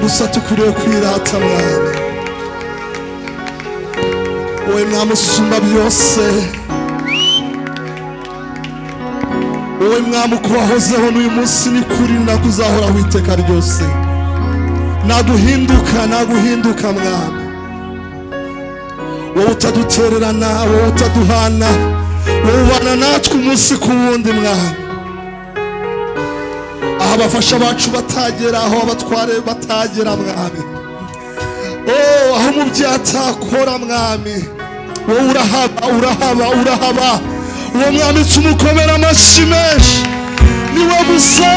gusa tukuriye kwirata mwami, wowe mwami usumba byose, wowe mwami uko wahozeho n'uyu munsi ni kuri nakuzahoraho iteka ryose, naguhinduka mwami, wowe utadutererana, wowe utaduhana, wowe ubana natwe umunsi ku wundi mwami, aho abafasha bacu batagera, aho abatware batagera mwami, aho umubyeyi atakora mwami, wowe urahaba, uwo mwami tumukomera amashyi menshi. Ni wowe gusa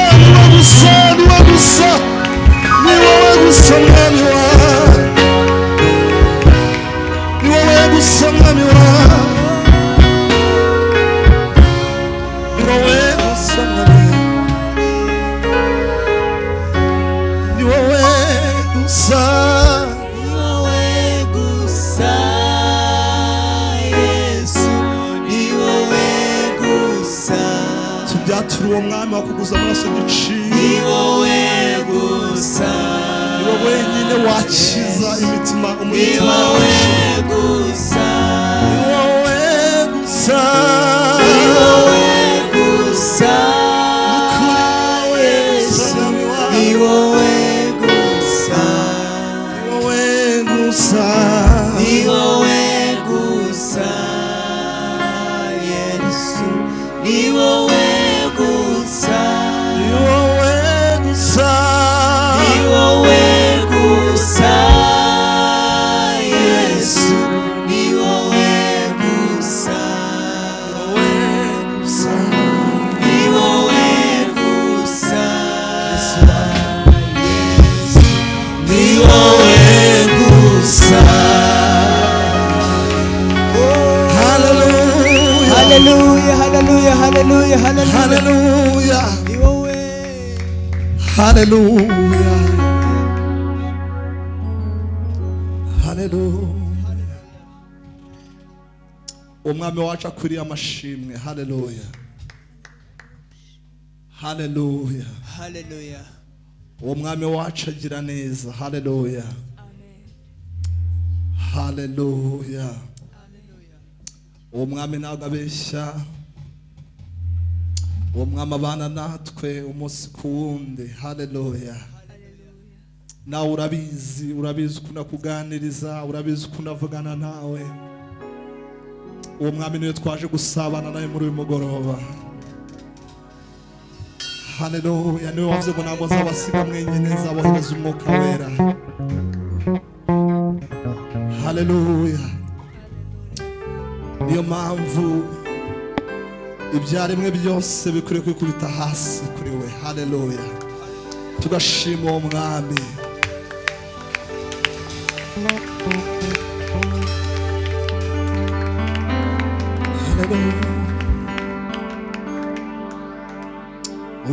mwami wawe, ni wowe gusa mwami wawe, ni wowe gusa mwami, ni wowe gusa, ni wowe gusa Yesu, ni wowe gusa, tubyatura uwo mwami wakuguza amaraso y'igiciro, ni wowe gusa, ni wowe wenyine wakiza imitima, ni wowe gusa, ni wowe gusa, ni wowe gusa Yesu, ni wowe gusa, ni wowe gusa, ni wowe gusa Yesu, ni wowe gusa, ni wowe gusa, ni wowe gusa Yesu, ni wowe gusa, ni wowe gusa Yesu, ni wowe gusa. hallelujah, Hallelujah, hallelujah, hallelujah, hallelujah. hallelujah, Ni wowe. hallelujah, hallelujah. Umwami wacu akwiriye amashimwe. Hallelujah, hallelujah. Hallelujah. Umwami wacu agira neza. Hallelujah, hallelujah. Umwami ntabwo abeshya, uwo mwami abana natwe umunsi ku wundi. Haleluya. Nawe urabizi ukuntu akuganiriza, urabizi ukuntu avugana nawe. Uwo mwami niwe twaje gusabana nawe muri uyu mugoroba. Haleluya. Niwe wavuze ngo ntabwo nzabasiga mwenyine, nzabohereza umwuka wera. Haleluya. Niyo mpamvu ibyaremwe byose bikwiriye kwikubita hasi kuri we. Haleluya. Tugashima uwo mwami.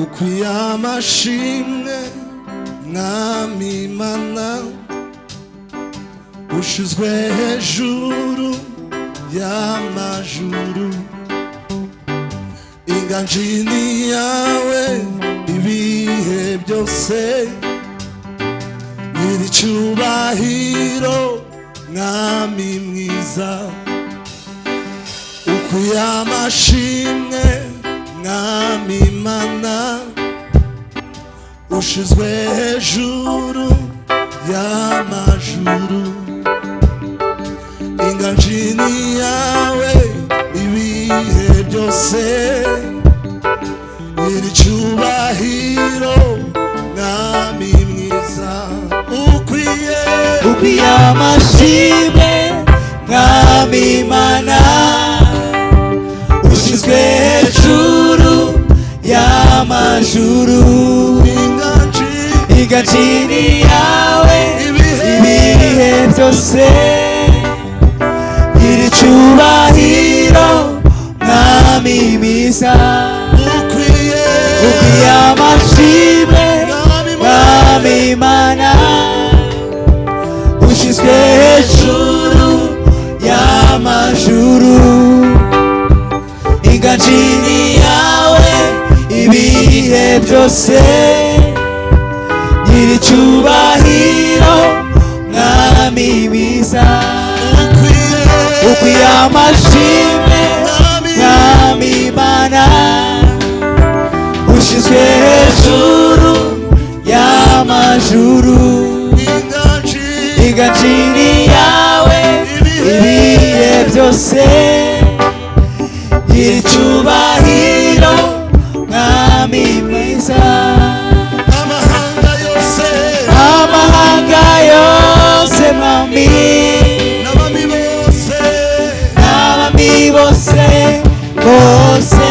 ukwiye amashimwe mwami Imana, ushizwe hejuru y'amajuru. Inganji ni yawe ibihe byose, nyiricyubahiro mwami mwiza. ukwiye amashimwe mwami Imana, ushizwe hejuru y'amajuru. Inganji ni yawe ibihe byose, nyiricyubahiro mwami mwiza. ukwiye amashimwe mwami Imana, ushizwe hejuru y'amajuru. Inganji ni yawe ibihe byose, nyiricyubahiro mwami mwiza. ukwiye amashimwe mwami Imana, ushizwe hejuru y'amajuru. Inganji ni yawe ibihe byose, nyiricyubahiro mwami mwiza. ukwiye amashimwe mwami Imana, ushizwe hejuru y'amajuru. Inganji ni yawe ibihe byose, nyiricyubahiro mwami mwiza. amahanga yose mwami, n'abami bose bose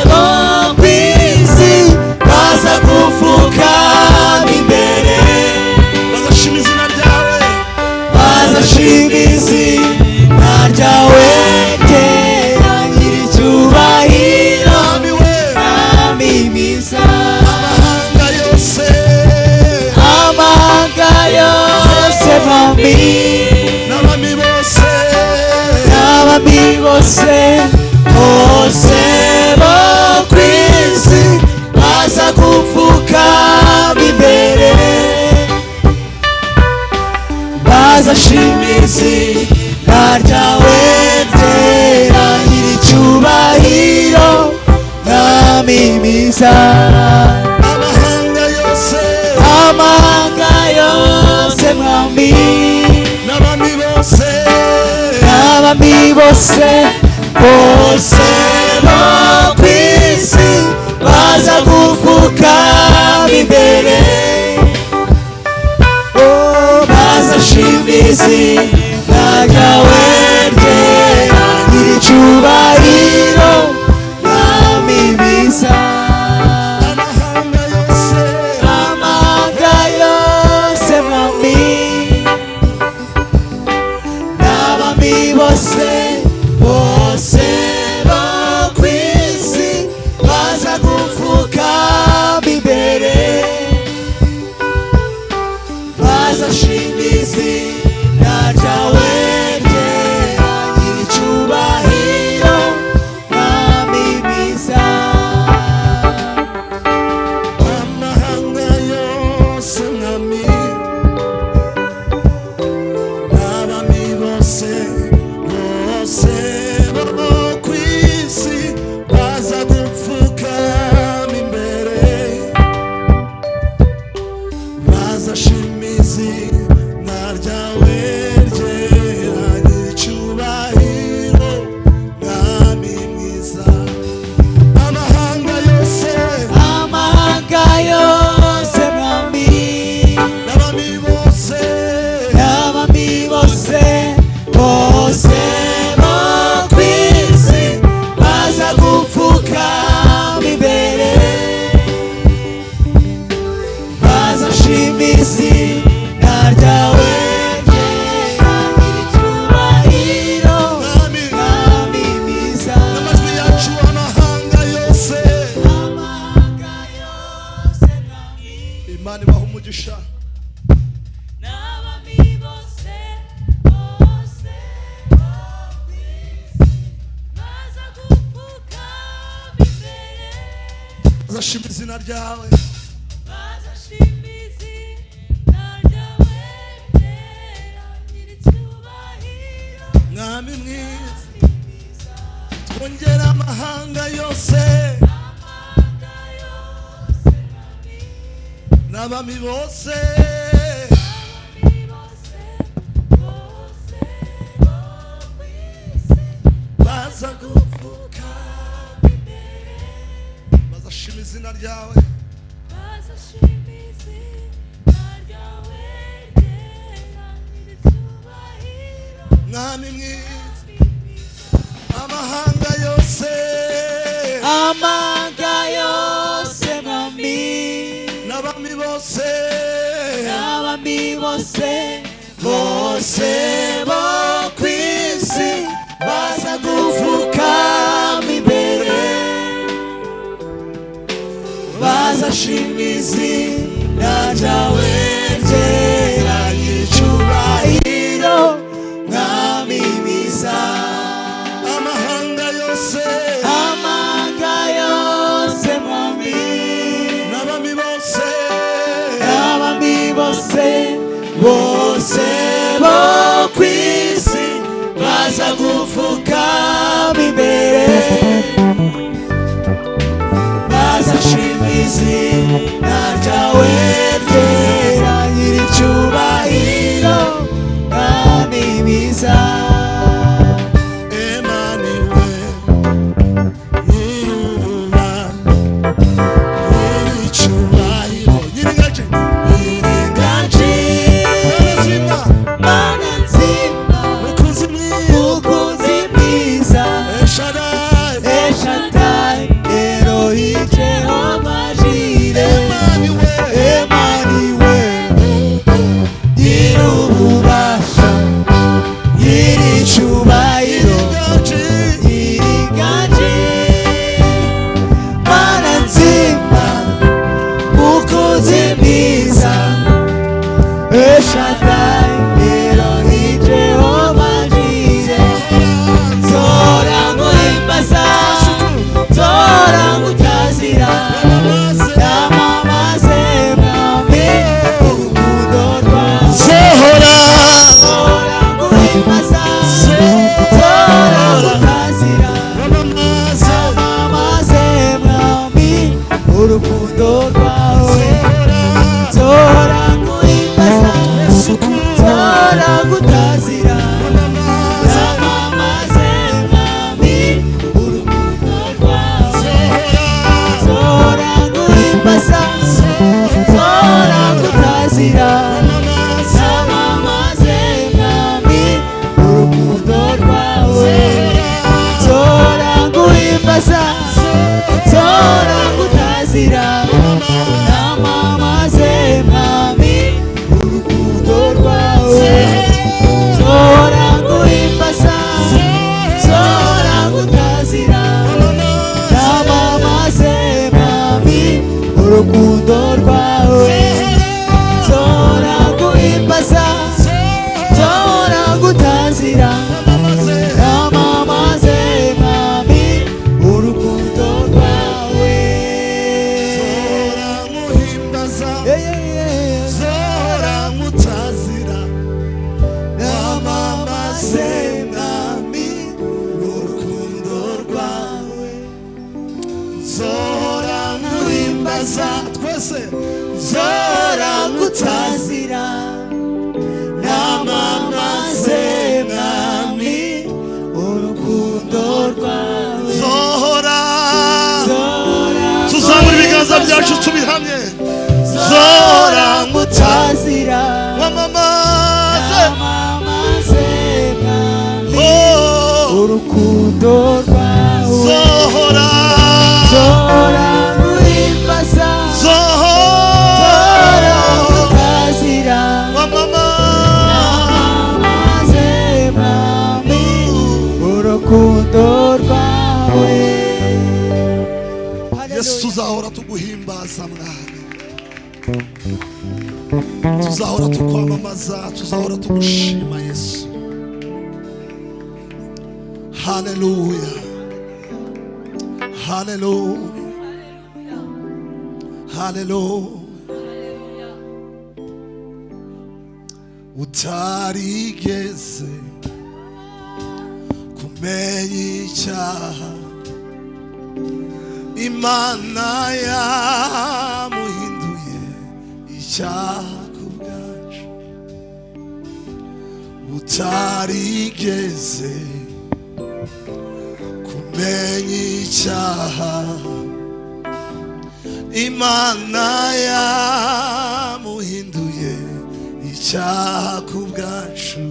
bo kw'isi, baza gupfukama imbere, bagashima izina ryawe, bazashima izina ryawe ryera. Nyiricyubahiro mwami mwiza. amahanga yose mwami, n'abami bose bose bo kw'isi, baza gupfukama imbere, bazashima izina ryawe ryera. Nyiricyubahiro mwami mwiza. amahanga yose mwami, n'abami bose bose bo kw'isi, baza gupfukama imbere, bazashima izina ryawe ryera. Nyiricyubahiro mwami mwiza. amahanga yose mwami, n'abami bose bo kw'isi, baza gupfukama imbere, bazashima izina ryawe bazashima izina ryawe mwami mwiza twongera amahanga yose n'abami bose baza kuvuga bazashima izina ryawe mwami mwiza amahanga yose mwami n'abami bose bose bo kw'isi baza gupfukama imbere bazashima izina ryawe ryera ry'icyubahiro mwami mwiza amahanga yose mwami n'abami bose bose bo kw'isi baza gupfukama imbere bazashima izina ryawe ryera nyir'icyubahiro mwami mwiza byacu tubihamye zora ngutazira wamamaze urukundo rwawe zohora nguhimbaza zohora ngutazira wamamaze mwami urukundo rwawe Yesu tuzahora tuguhimbaza mwami tuzahora tukwamamaza tuzahora tugushima Yesu Hallelujah Hallelujah haleluya utarigeze kumenya icyaha Imana yamuhinduye icyaha ku bwacu utarigeze kumenya icyaha Imana yamuhinduye icyaha ku bwacu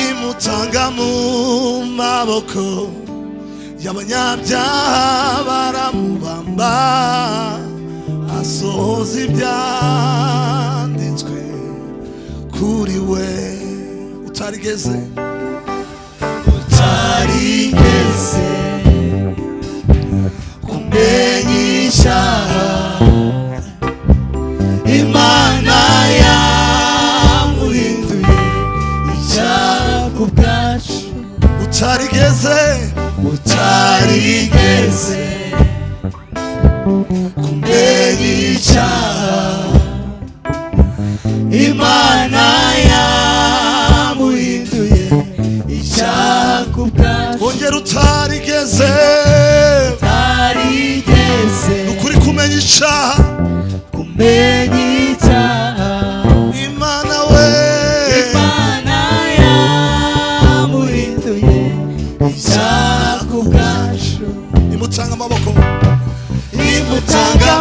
imutanga mu maboko y'abanyabyaha baramubamba asohoza ibyanditswe kuri we utarigeze kumenya icyaha Imana yamuhinduye icyaha ku bwacu utarigeze kumenya icyaha Imana yamuhinduye icyaha ku bwacu wongera utarigeze ukuri kumenya icyaha Imana we Imana yamuhinduye icyaha ku bwacu imutanga amaboko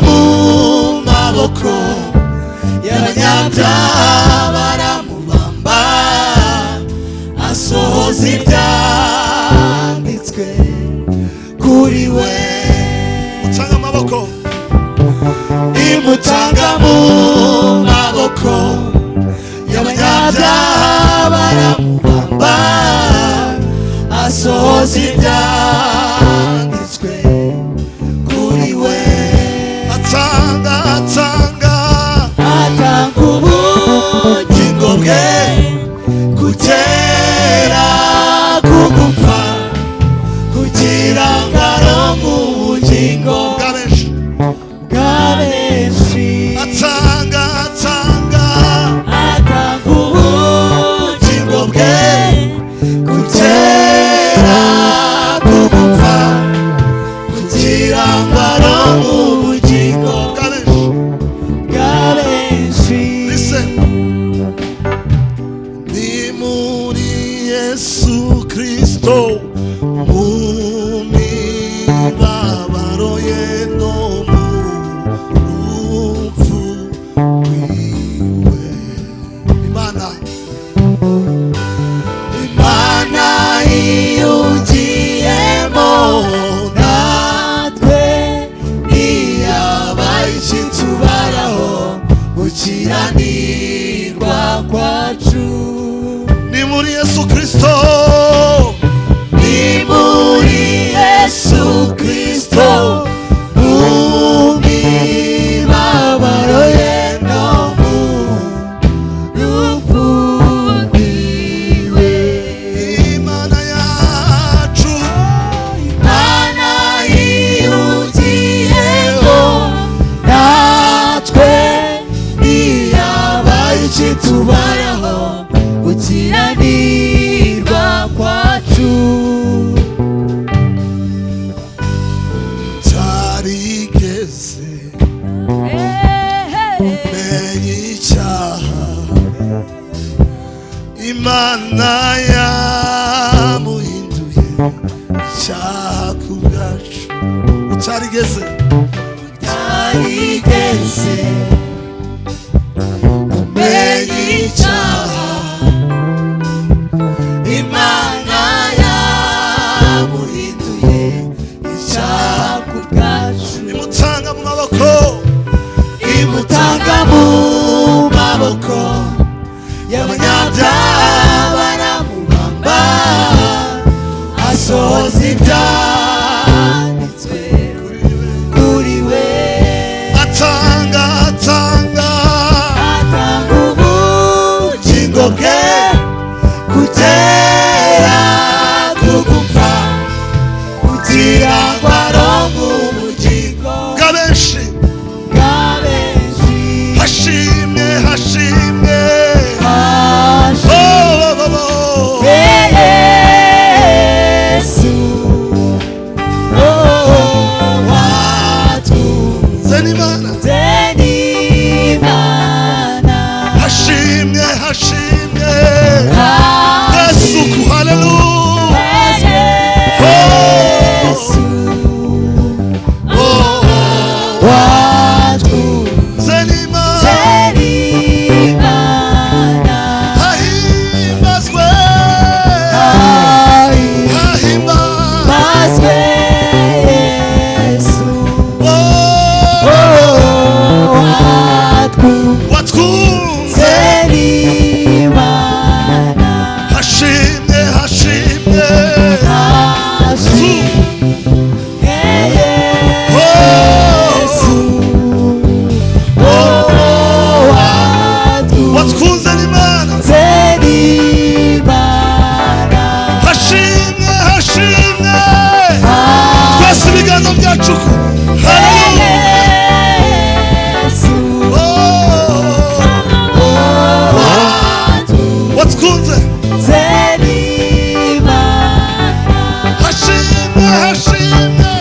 mu maboko y'abanyabyaha baramubamba asohoza ibyanditswe kuri we imutanga amaboko imutanga mu maboko y'abanyabyaha baramubamba asohoza ibyanditswe kuri we atanga ubugingo bwe kugera ku gupfa kugira ngo aronke ubugingo bw'abenshi atanga ubugingo bwe kugera ku gupfa kugira ngo aronke ubugingo bw'abenshi ni muri Yesu Kristo mu mibabaro ye no mu rupfu rwiwe Imana iyugiyemo natwe ntiyabaye ikitubaraho gukiranirwa kwacu ni muri Yesu Kristo mu mibabaro ye no mu rupfu rwiwe Imana yacu Imana yiyugiyemo natwe ntiyabaye ikitubaraho gukiranirwa kwacu utarigeze kumenya icyaha Imana yamuhinduye icyaha ku bwacu utarigeze kumenya icyaha Imana yamuhinduye icyaha ku bwacu imutanga mu maboko y'abanyabyaha baramubamba asohoza ibyanditswe kuri we atanga ubugingo bwe kugera ku gupfa kugira ngo aronke ubugingo hashimwe hashimwe Yesu haleluya Yesu watwunze n'Imana hahimbazwe hahimbazwe Yesu watwunze n'Imana hashimwe hashimwe watwunze n'Imana hashimwe hashimwe twese ibiganza byacu watwunze hashimwe hashimwe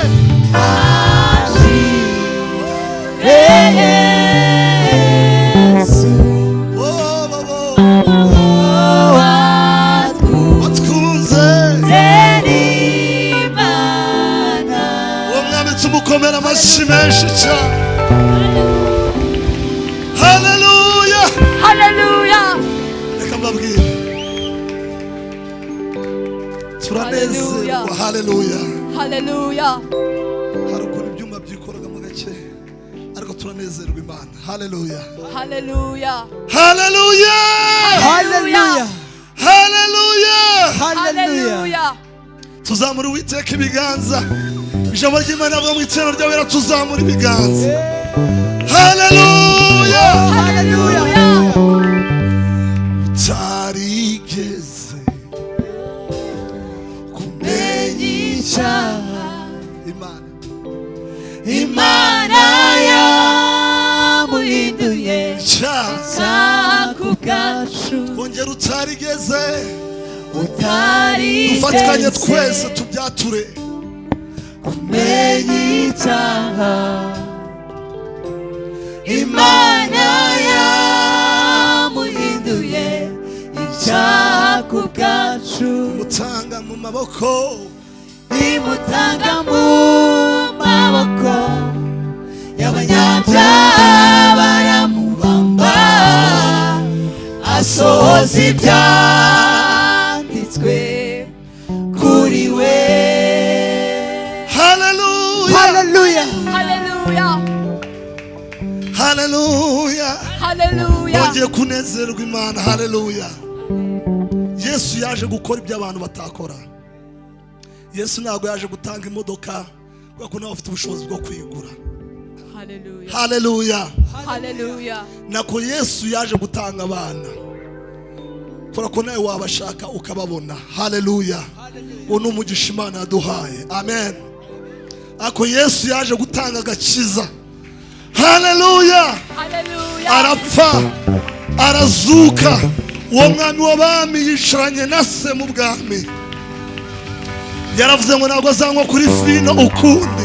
watwunze uwo mwami tumukomera amashyi menshi cyane haleluya reka mbabwire turanezerwa haleluya hari ukuntu ibyuma byikoraga mu gake ariko turanezerwa Imana haleluya haleluya haleluya tuzamura Uwiteka ibiganza ijambo ry'Imana avuga mu iteraniro ry'abera tuzamura ibiganza haleluya utarigeze kumenya icyaha Imana yamuhinduye icyaha ku bwacu wongera utarigeze utarigeze dufatanye twese tubyature kumenya icyaha Imana yamuhinduye icyaha ku bwacu imutanga mu maboko imutanga mu maboko y'abanyabyaha baramubamba asohoza ibyanditswe kuri we haleluya haleluya wongeye kunezerwa Imana haleluya Yesu yaje gukora ibyo abantu batakora Yesu ntabwo yaje gutanga imodoka kuko nawe afite ubushobozi bwo kwigura haleluya nako Yesu yaje gutanga abana kuko nawe wabashaka ukababona haleluya uwo ni umugisha Imana yaduhaye amen ako Yesu yaje gutanga agakiza haleluya arapfa arazuka uwo mwami w'abami yicaranye na se mu bwami yaravuze ngo ntabwo azanywa kuri fino ukundi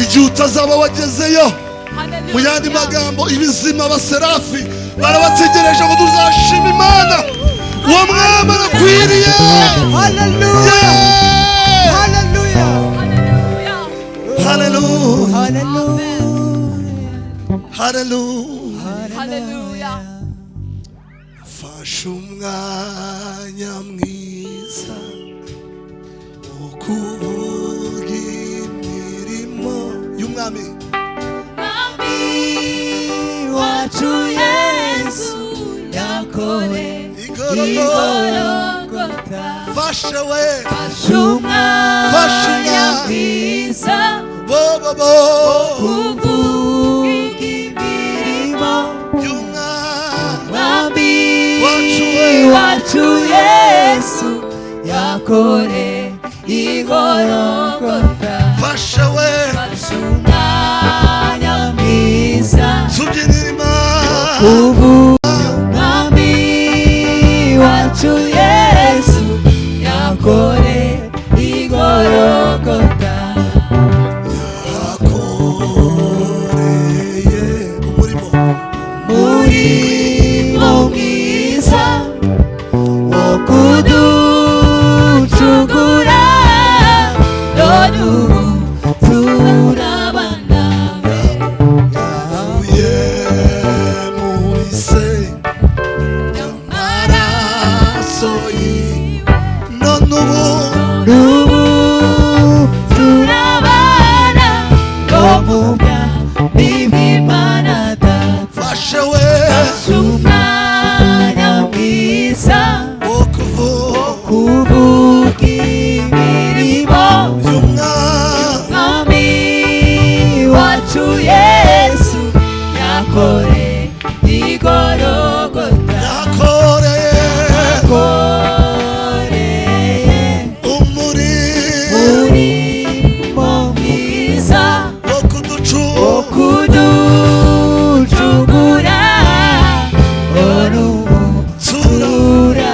igihe utazaba wagezeyo mu yandi magambo ibizima abaserafi barabategereje ngo tuzashima Imana uwo mwami arakwiriye haleluya fasha umwanya mwiza wo kuvuga imirimo y'umwami wacu Yesu yakore igorogota fasha we umwanya mwiza kuvuga imirimo y'umwami wacu Yesu yakore igorogota fasha we umwanya mwiza tubyinira Imana umwami wacu Yesu yakore igorogota yakoreye umurimo 누구 들어봐라 너무나 비밀만 하다 수많은 비상 구부기 미리고 영감이와 주 예수 야코레 이거로고다 야코레에 우리 몸이사 okudu 죽으라 어루무 수라반다웨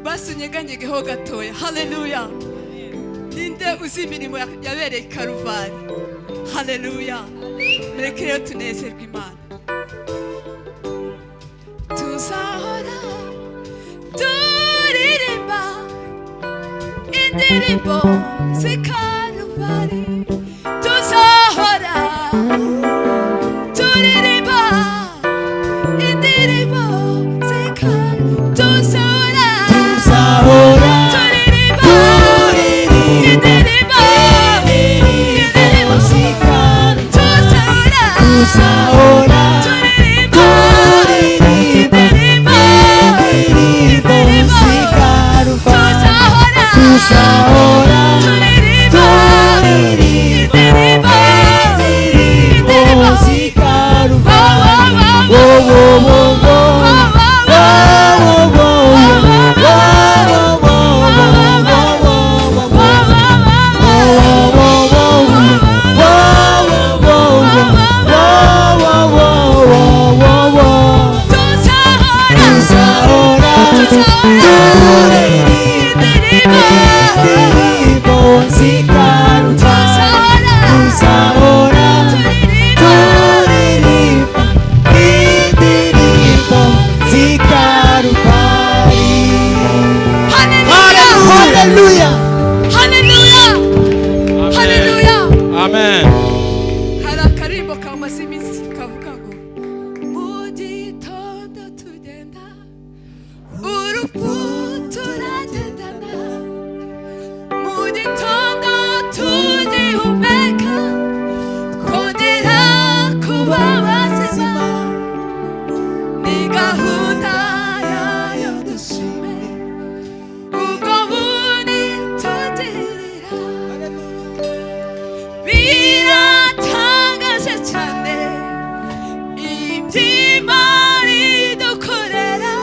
basuniyeganyegeho gatoya. Haleluya. Ninde uzi imirimo yabereye i Karuvari. Haleluya. Mureke rero tunezerwe Imana. Tuzahora indirimbo z'ikaruvari tuzahora turirimba indirimbo z'ikaruvari tuzahora turirimba indirimbo z'ikaruvari tuzahora turirimba indirimbo tuzahora turirimba indirimbo Hallelujah. Hallelujah. Hallelujah. Amen. Hari akarimbo kamaze iminsi kavuga ngo mu gitondo tugenda urupfu turagendana mu gitondo tugihumeka kongera kuba bazima ni gahunda yayo dushime ubwo buni tudirira biratangaje cyane iby'Imana idukorera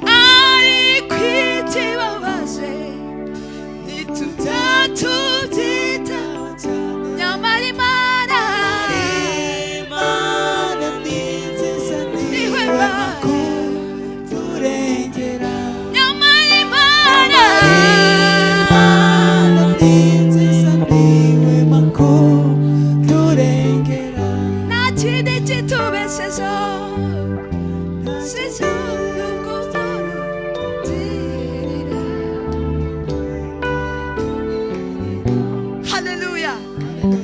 ariko ikibabaje ntitujya tubyitaho cyane nyamara Imana niwe turengera nyamara Imana turengera nta kindi kitubeshejeho sizo nubwo tutirira. Haleluya.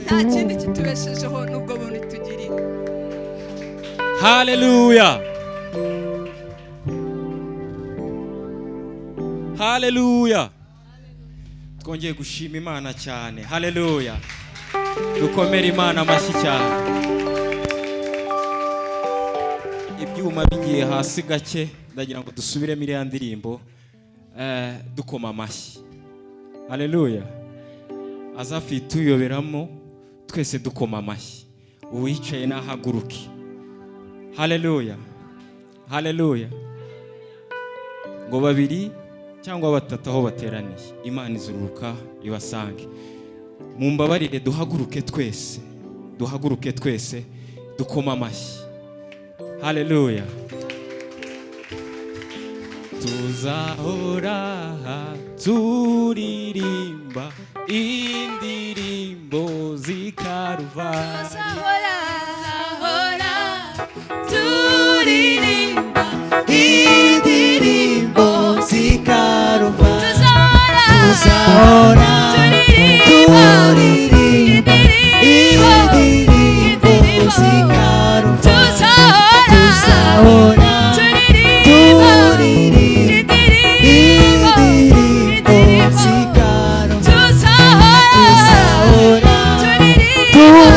Nta kindi kitubeshejeho nubwo buntu tugirira. Hallelujah. Hallelujah. Twongeye gushima Imana cyane. Hallelujah. Dukomere Imana amashyi cyane. Ibyuma bigiye hasi gake ndagira ngo dusubiremo iriya ndirimbo dukoma amashyi. Hallelujah. Azafite uyoberamo twese dukoma amashyi. Uwicaye nahaguruke. Hallelujah. Hallelujah. Ngo babiri cyangwa batatu aho bateraniye Imana izururuka ibasange. Mumbabarire duhaguruke twese dukoma amashyi. Hallelujah. Tuzahora turirimba indirimbo z'ikaruvari Zahora turirimba indirimbo z'ikaruvari tuzahora turirimba indirimbo z'ikaruvari tuzahora turirimba indirimbo z'ikaruvari tuzahora turirimba indirimbo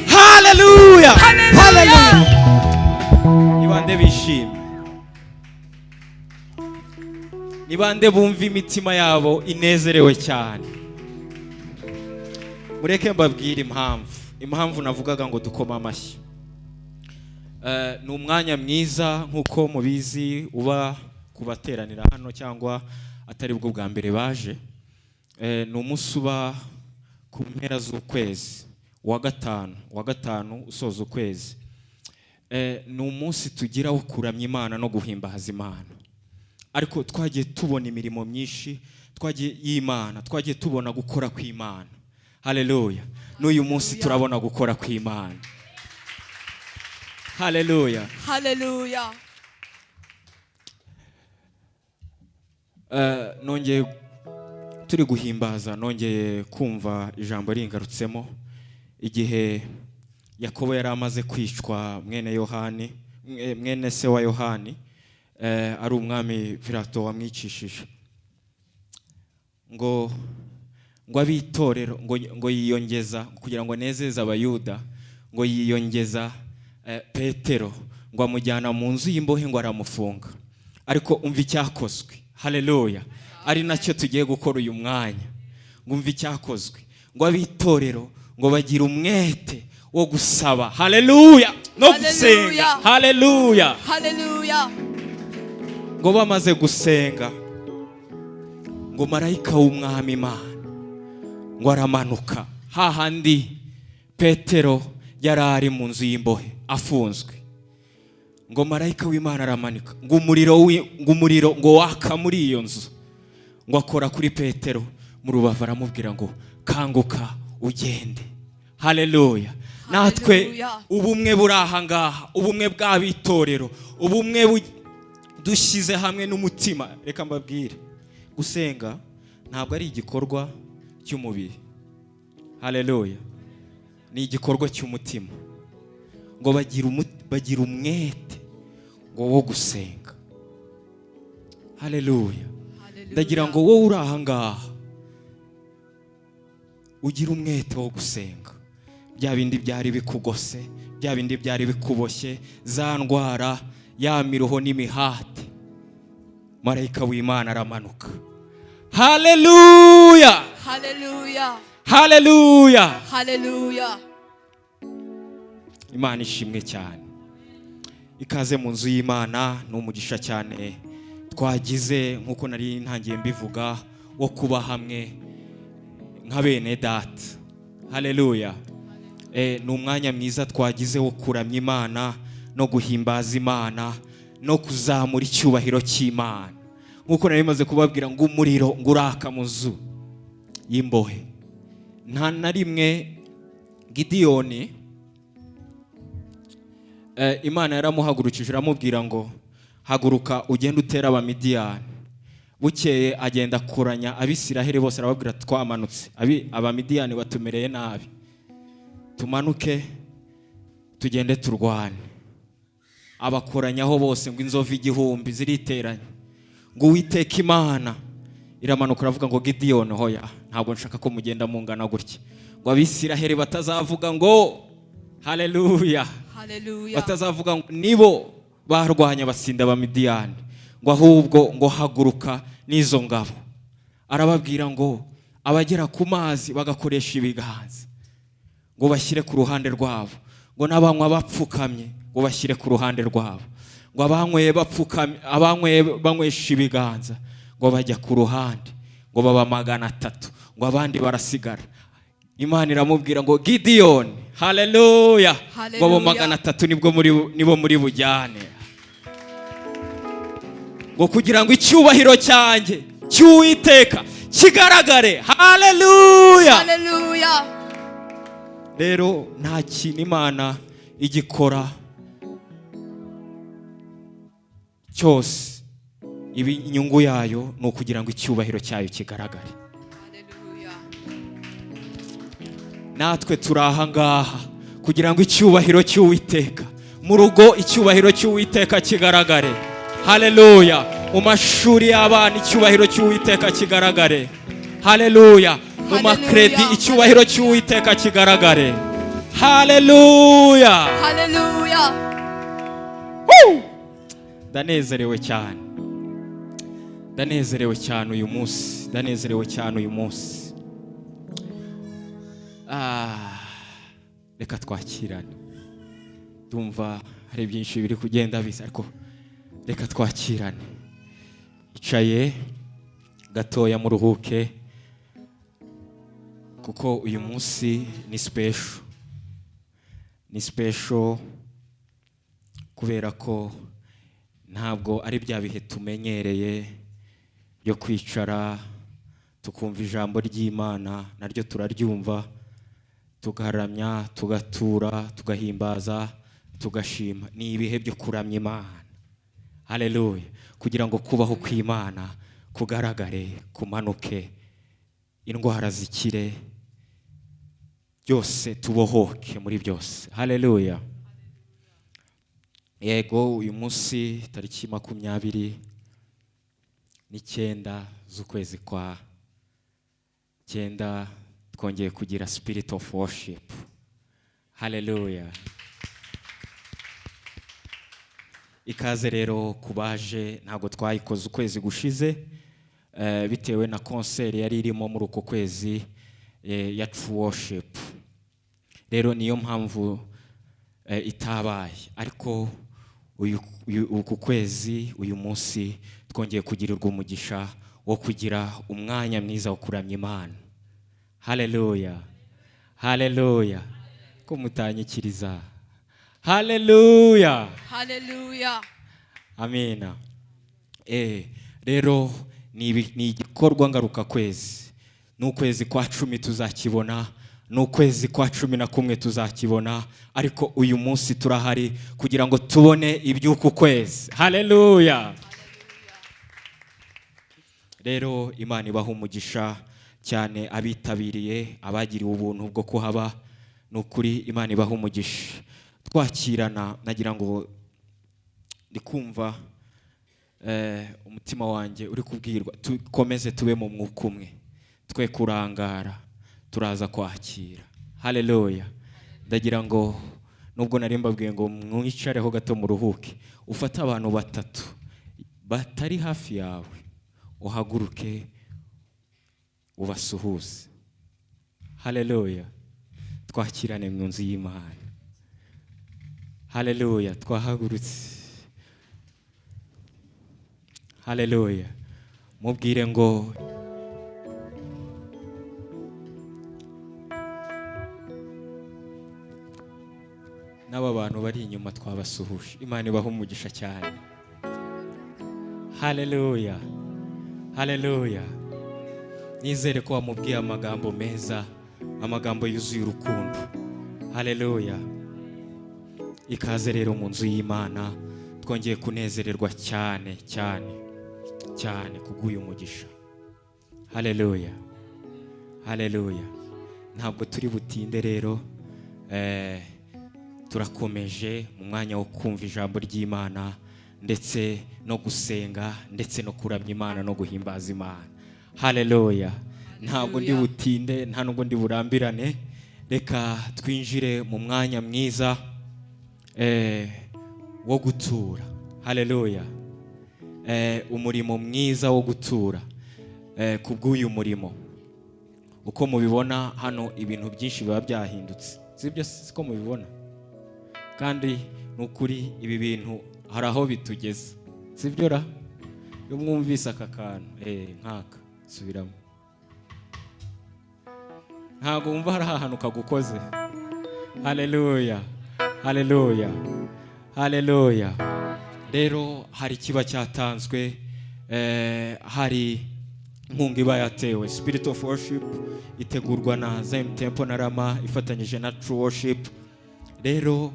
Hallelujah. Hallelujah. Nibande bishimye. Nibande bumva imitima yabo inezerewe cyane. Mureke mbabwire impamvu navugaga ngo dukoma amashyi. Ni umwanya mwiza nkuko mubizi uba kubateranira hano cyangwa atari bwo bwa mbere baje, ni umunsi uba ku mpera z'ukwezi wa gatanu usoza ukwezi. Ni umunsi tugira wo kuramya Imana no guhimbaza Imana, ariko twagiye tubona imirimo myinshi y'Imana, twagiye tubona gukora kw'Imana. Haleluya. N'uyu munsi turabona gukora kw'Imana. Haleluya. Haleluya. Nongeye turi guhimbaza, nongeye kumva ijambo ringarutsemo igihe Yakobo yari amaze kwicwa, mwene se wa Yohani, ari umwami Pilato wamwicishije, ngo abitorero ngo yiyongeza kugira ngo nezeze abayuda, ngo yiyongeza Petero, ngo amujyana mu nzu y'imbohe ngo aramufunga. Ariko umva icyakozwe. Haleluya. Ari nacyo tugiye gukora uyu mwanya. Ngo umva icyakozwe, ngo abitorero ngo bagira umwete wo gusaba. Haleluya. No gusenga. Haleluya. Haleluya. Ngo bamaze gusenga, ngo marayika w'umwami Imana ngo aramanuka hahandi Petero yari ari mu nzu y'imbohe afunzwe. Ngo marayika w'Imana aramanika, ngo umuriro ngo waka muri iyo nzu, ngo akora kuri Petero mu rubavu aramubwira ngo kanguka ugende. Haleluya. Natwe ubumwe buri aha ngaha, ubumwe bw'abitorero, ubumwe dushyize hamwe n'umutima. Reka mbabwire, gusenga ntabwo ari igikorwa cy'umubiri. Haleluya. Ni igikorwa cy'umutima. Ngo bagira umwete ngo wo gusenga. Haleluya. Ndagira ngo wowe uri aha ngaha ugira umwete wo gusenga. Bya bindi byari bikugose, bya bindi byari bikuboshye, za ndwara, ya miruho n'imihati, marayika w'Imana aramanuka. Haleluya. Haleluya. Haleluya. Haleluya. Imana ishimwe cyane. Ikaze mu nzu y'Imana, n'umugisha cyane twagize nkuko nari ntangiye mbivuga wo kuba hamwe nka bene data. Haleluya. Ni umwanya mwiza twagize wo kuramya Imana no guhimbaza Imana no kuzamura icyubahiro cy'Imana. Nkuko nari maze kubabwira ngo umuriro ngo uraka mu nzu y'imbohe. Nta na rimwe Gideyoni Imana yaramuhagurukije aramubwira ngo haguruka ugende utera Abamidiyani. Bukeye agenda akoranya Abisiraheli bose arababwira twamanutse, Abamidiyani batumereye nabi, tumanuke tugende turwane. Abakoranyaho bose ngo inzovu igihumbi ziriteranya. Ngo Uwiteka Imana iramanuka aravuga ngo Gideyoni hoya, ntabwo nshaka ko mugenda mungana gutya, ngo Abisiraheli batazavuga ngo haleluya. Haleluya. Batazavuga ngo nibo barwanya basinda Abamidiyani, ngo ahubwo ngo haguruka n'izo ngabo. Arababwira ngo abagera ku mazi bagakoresha ibiganza ngo bashyire ku ruhande rwabo, ngo n'abanywa bapfukamye ngo bashyire ku ruhande rwabo, ngo abanyweye bapfukamye, abanyweye banywesha ibiganza ngo bajya ku ruhande, ngo baba 300, ngo abandi barasigara. Imana iramubwira ngo Gideyoni, haleluya, ngo abo 300 nibo muri bujyane, ngo kugira ngo icyubahiro cyanjye cy'Uwiteka kigaragare. Haleluya. Haleluya. Rero nta kintu Imana igikora cyose ibi inyungu yayo ni ukugira ngo icyubahiro cyayo kigaragare. Haleluya. Natwe turi aha ngaha kugira ngo icyubahiro cy'Uwiteka mu rugo, icyubahiro cy'Uwiteka kigaragare. Haleluya. Mu mashuri y'abana icyubahiro cy'Uwiteka kigaragare. Haleluya. Mu makredi icyubahiro cy'Uwiteka kigaragare. Haleluya. Haleluya. Ndanezerewe cyane. Ndanezerewe cyane uyu munsi. Ndanezerewe cyane uyu munsi. Reka twakirane. Ndumva hari byinshi biri kugenda biza, ariko reka twakirane. icaye gatoya muruhuke kuko uyu munsi ni special. Ni special kubera ko ntabwo ari bya bihe tumenyereye byo kwicara tukumva ijambo ry'Imana, naryo turaryumva tugaramya, tugatura, tugahimbaza, tugashima. Ni ibihe byo kuramya Imana. Haleluya. Kugira ngo kubaho kw'Imana kugaragare, kumanuke, indwara zikire, byose tubohoke muri byose. Haleluya. Yego, uyu munsi tariki 29 z'ukwezi kwa 9 twongeye kugira spirit of worship. Haleluya. Ikaze rero kubaje, ntabwo twayikoze ukwezi gushize bitewe na concert yari irimo muri uko kwezi ya true worship. Rero niyo mpamvu itabaye, ariko uku kwezi uyu munsi twongeye kugirirwa umugisha wo kugira umwanya mwiza wo kuramya Imana. Haleluya. Haleluya. Ko mutanyikiriza. Haleluya. Haleluya. Amina. Rero ni igikorwa ngaruka kwezi. N'ukwezi kwa 10 tuzakibona, n'ukwezi kwa 11 tuzakibona, ariko uyu munsi turahari kugira ngo tubone iby'uku kwezi. Haleluya. Rero Imana ibaha umugisha cyane abitabiriye, abagiriwe ubuntu bwo kuhaba. Nukuri Imana ibaha umugisha. Twakirana, nagira ngo ndikumva umutima wanjye uri kubwirwa tukomeze tube mu mwuka umwe, twe kurangara, turaza kwakira. Haleluya. Ndagira ngo nubwo nari mbabwiye ngo mwicareho gato muruhuke, ufata abantu 3 batari hafi yawe, uhaguruke ubasuhuze. Haleluya. Twakirane mu nzu y'Imana. Haleluya. Twahagurutse. Haleluya. Mubwire ngo n'aba bantu bari inyuma twabasuhuje. Imana ibaha umugisha cyane. Haleluya. Haleluya. Nizere ko wamubwiye amagambo meza, amagambo yuzuye urukundo. Haleluya. Ikaze rero mu nzu y'Imana, twongeye kunezererwa cyane cyane cyane kubw'uyu mugisha. Haleluya. Haleluya. Ntabwo turi butinde rero, turakomeje mu mwanya wo kumva ijambo ry'Imana ndetse no gusenga ndetse no kuramya Imana no guhimbaza Imana. Haleluya. Ntabwo ndi butinde, nta nubwo ndi burambirane. Reka twinjire mu mwanya mwiza wo gutura. Haleluya. Umurimo mwiza wo gutura. Kubw'uyu murimo, uko mubibona hano ibintu byinshi biba byahindutse, sibyo? Siko mubibona? Kandi nukuri ibi bintu hari aho bitugeze, sibyo ra? Iyo mwumvise aka kantu nkaka subiramo, ntago wumva hari ahantu kagukoze. Haleluya. Haleluya. Haleluya. Rero hari kiba cyatanzwe, hari inkunga iba yatewe. Spirit of worship itegurwa na Zion Temple na Rama ifatanyije na True Worship. Rero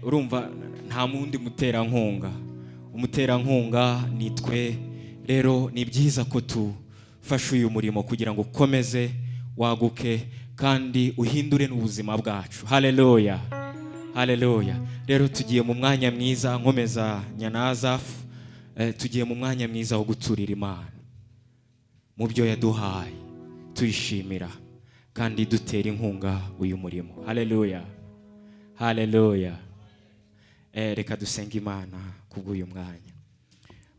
urumva nta mundi muterankunga, umuterankunga ni twe. Rero ni byiza ko tufasha uyu murimo kugira ngo ukomeze waguke kandi uhindure n'ubuzima bwacu. Haleluya. Haleluya. Rero tugiye mu mwanya mwiza, nkomeza Nyanazafu, tugiye mu mwanya mwiza wo guturira Imana mu byo yaduhaye, tuyishimira kandi dutera inkunga uyu murimo. Haleluya. Haleluya. Reka dusenge Imana kubw'uyu mwanya.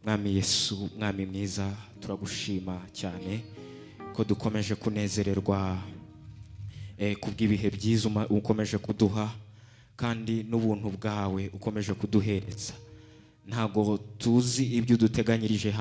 Mwami Yesu, mwami mwiza, turagushima cyane ko dukomeje kunezererwa kubw'ibihe byiza ukomeje kuduha kandi n'ubuntu bwawe ukomeje kuduhereza. ntabwo tuzi ibyo uduteganyirije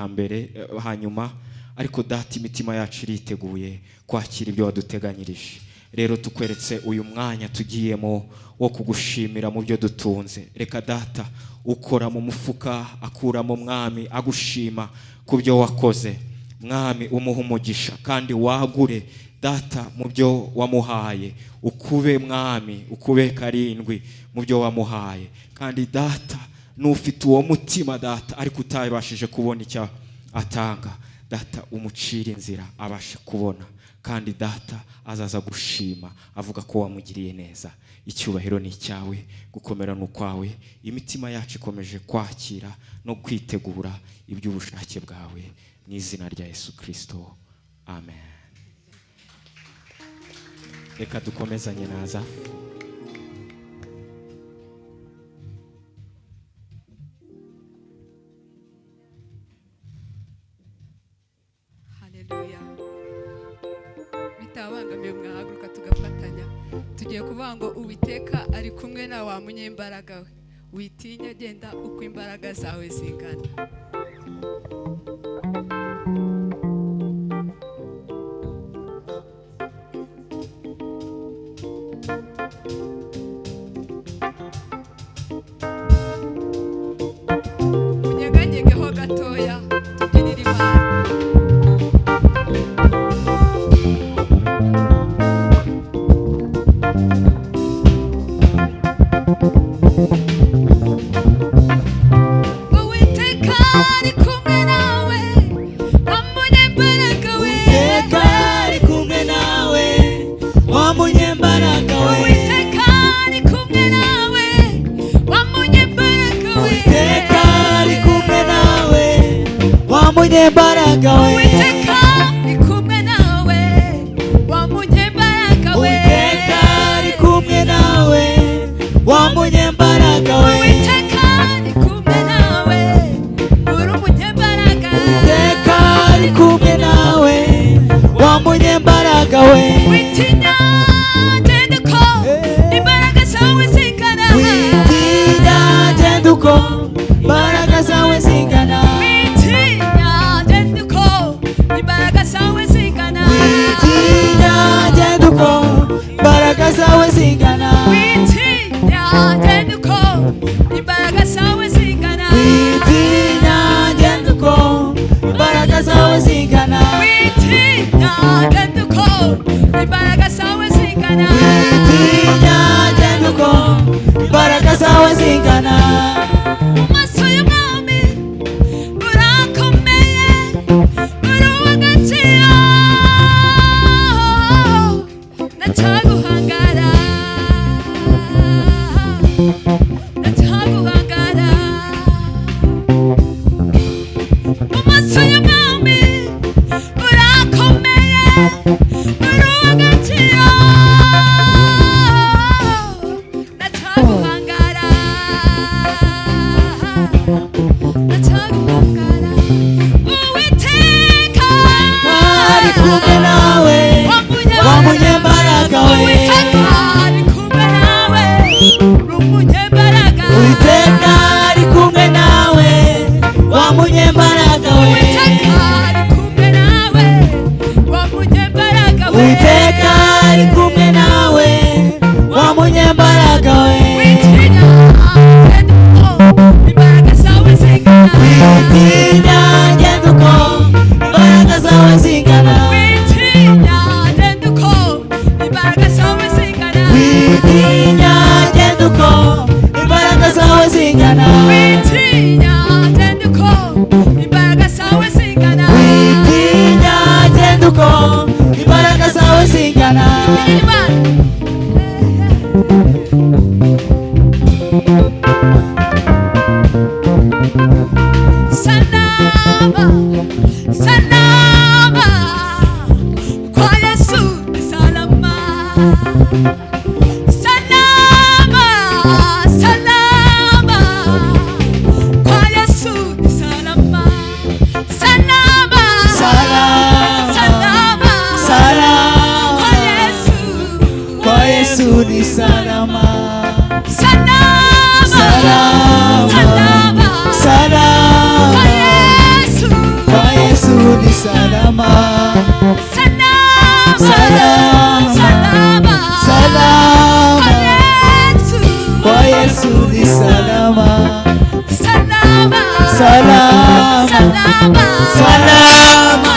hanyuma, ariko data imitima yacu iriteguye kwakira ibyo waduteganyirije. Rero tukweretse uyu mwanya tugiyemo wo kugushimira mu byo dutunze. Reka data ukora mu mufuka akuramo mwami agushima ku byo wakoze. Mwami umuha umugisha kandi wagure data mu byo wamuhaye, ukube mwami ukube karindwi mu byo wamuhaye. Kandi data n'ufite uwo mutima data ariko utabashije kubona icyo atanga, data umucira inzira abashe kubona, kandi data azaza gushima avuga ko wamugiriye neza. Icyubahiro ni icyawe, gukomera n'ukwawe. Imitima yacu ikomeje kwakira no kwitegura iby'ubushake bwawe mu izina rya Yesu Kristo, amen. Reka dukomezanye naza. Haleluya. Bitabangamiye mwahaguruka tugafatanya. Tugiye kuvuga ngo Uwiteka ari kumwe na wa munyembaraga we. Witinya, genda uko imbaraga zawe zingana. Munyeganyegeho gatoya tubyinire Imana. Uwiteka ari kumwe nawe, wa munyembaraga we. Uwiteka ari kumwe nawe, wa munyembaraga we. Uwiteka ari kumwe nawe, wa munyembaraga we. Uwiteka ari kumwe nawe, wa munyembaraga we. Uwiteka ari kumwe nawe, wa munyembaraga we. Uwiteka ari kumwe nawe, wa munyembaraga we. Uwiteka ari kumwe nawe, uri umunyembaraga. Uwiteka ari kumwe nawe, wa munyembaraga we. Witinya, genda uko imbaraga zawe zingana. Witinya, genda uko imbaraga zawe zingana. Witinya, genda uko imbaraga zawe zingana. Witinya, genda uko imbaraga zawe zingana. Witinya, genda uko imbaraga zawe zingana. Witinya, genda uko imbaraga zawe zingana. Witinya, genda uko imbaraga zawe zingana. Witinya, genda uko imbaraga zawe zingana. Mu maso y'umwami urakomeye, uri uw'agaciro, ndacyaguhangara, ndacyaguhangara. Mu maso y'umwami urakomeye, uri uw'agaciro, ndacyaguhangara, ndacyaguhangara. Uwiteka Ari kumwe nawe, wa munyembaraga we. Uwiteka ari kumwe nawe, uri umunyembaraga Yesu ni salama. Salama. Salama. Salama. Salama.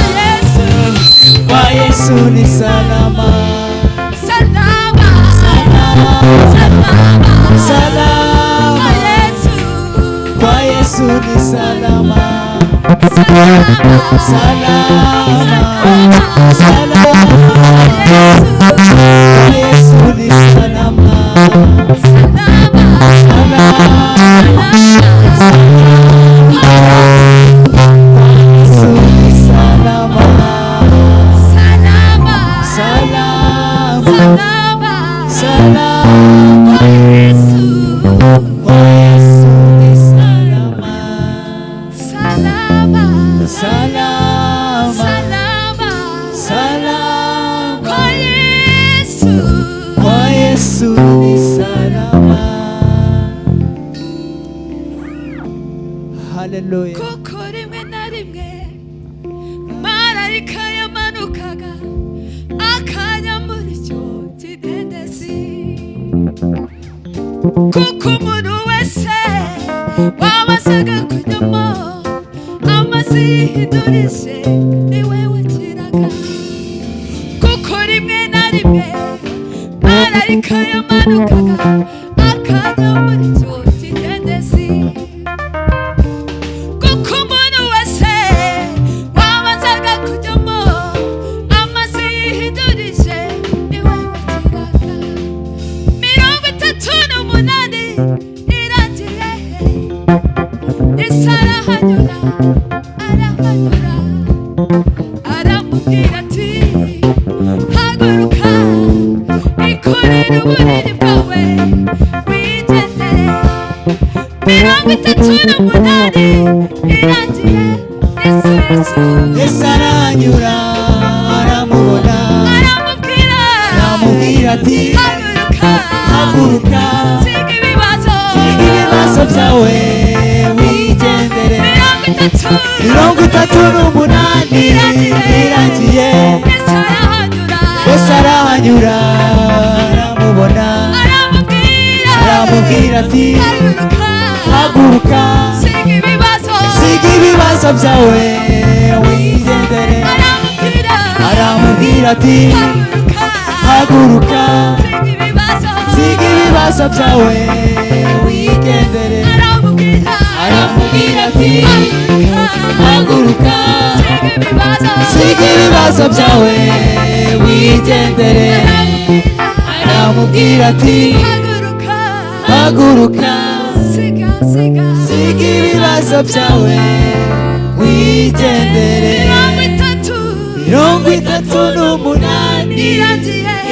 Kwa Yesu ni salama. Salama. Salama. Salama. Kwa Yesu ni salama. Salama. Salama. Salama. Kwa Yesu ni salama. Hallelujah. kuko rimwe na rimwe marayika yamanukaga akajya muri icyo kidendezi, kuko umuntu wese wabazaga kujyamo amazi yihindurije niwe wakiraga. Kuko rimwe na rimwe marayika yamanukaga akajya muri icyo kidendezi, kuko umuntu wese wabanzaga kujyamo amazi yihindurije niwe wakiraga. 38 irangiye Yesu arahanyura aramubwira ati haguruka ikorere uburiri bwawe wigendere. 38 irangiye Yesu aranyura aramubona aramubwira ati haguruka siga ibibazo byawe wigendere. 38 irangiye Yesu arahanyura aramubona aramubwira ati haguruka siga ibibazo byawe wigendere. aramubwira ati haguruka siga ibibazo byawe wigendere. aramubwira ati haguruka siga ibibazo byawe wigendere. aramubwira ati haguruka siga ibibazo byawe wigendere. 38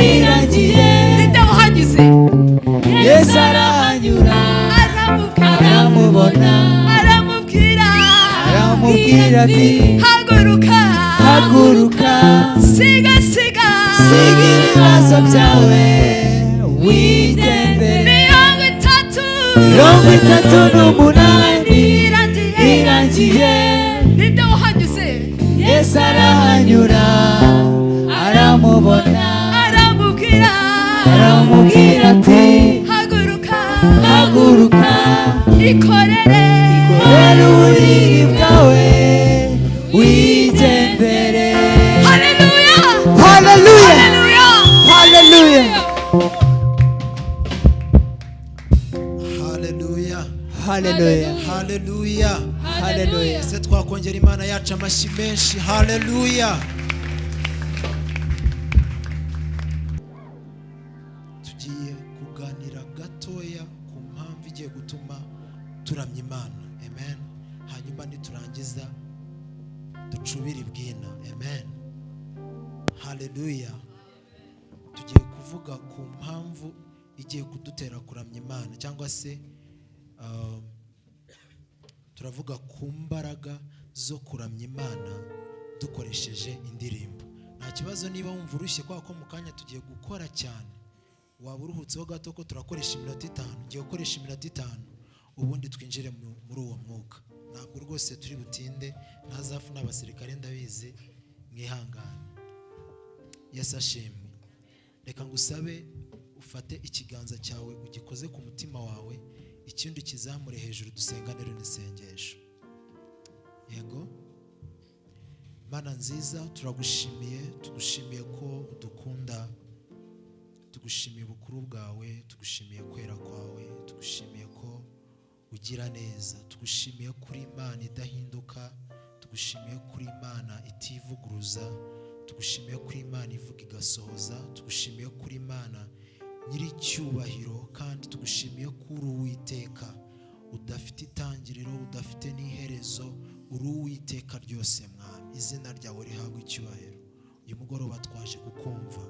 irangiye Yesu arahanyura aramubona aramubwira ati haguruka siga ibibazo byawe wigendere. 38 irangiye Yesu arahanyura aramubona aramubwira ati haguruka ikorere uburiri bwawe wigendere. Hallelujah. Hallelujah. Hallelujah. Hallelujah. Hallelujah. Hallelujah. Hallelujah. Ese twakongera Imana yacu amashyi menshi. Hallelujah. Tugiye kuganira gatoya ku mpamvu igiye gutuma turamya Imana. Amen. Hanyuma niturangiza ducubire ibwina. Amen. Hallelujah. Tugiye kuvuga ku mpamvu igiye kudutera kuramya Imana, cyangwa se turavuga ku mbaraga zo kuramya Imana dukoresheje indirimbo. Nta kibazo niba wumva urushye kwa ko mu kanya tugiye gukora cyane, waba uruhutseho gato ko turakoresha iminota 5, ngiye gukoresha iminota 5 ubundi twinjire muri uwo mwuka. Ntabwo rwose turi butinde, ntazafu n'abasirikare ndabizi, mwihangane. Yesu ashimwe. Reka ngusabe ufate ikiganza cyawe ugikoze ku mutima wawe, ikindi kizamure hejuru dusengane rino isengesho. Yego Mana nziza, turagushimiye, tugushimiye ko udukunda, tugushimiye ubukuru bwawe, tugushimiye kwera kwawe, tugushimiye ko ugira neza, tugushimiye kuri Imana idahinduka, tugushimiye kuri Imana itivuguruza, tugushimiye kuri Imana ivuga igasohoza, tugushimiye kuri Imana nyiri icyubahiro, kandi tugushimiye ko uri Uwiteka udafite itangiriro, udafite n'iherezo, uri Uwiteka ryose Mwami. Izina ryawe rihabwa icyubahiro. Uyu mugoroba twaje kukumva,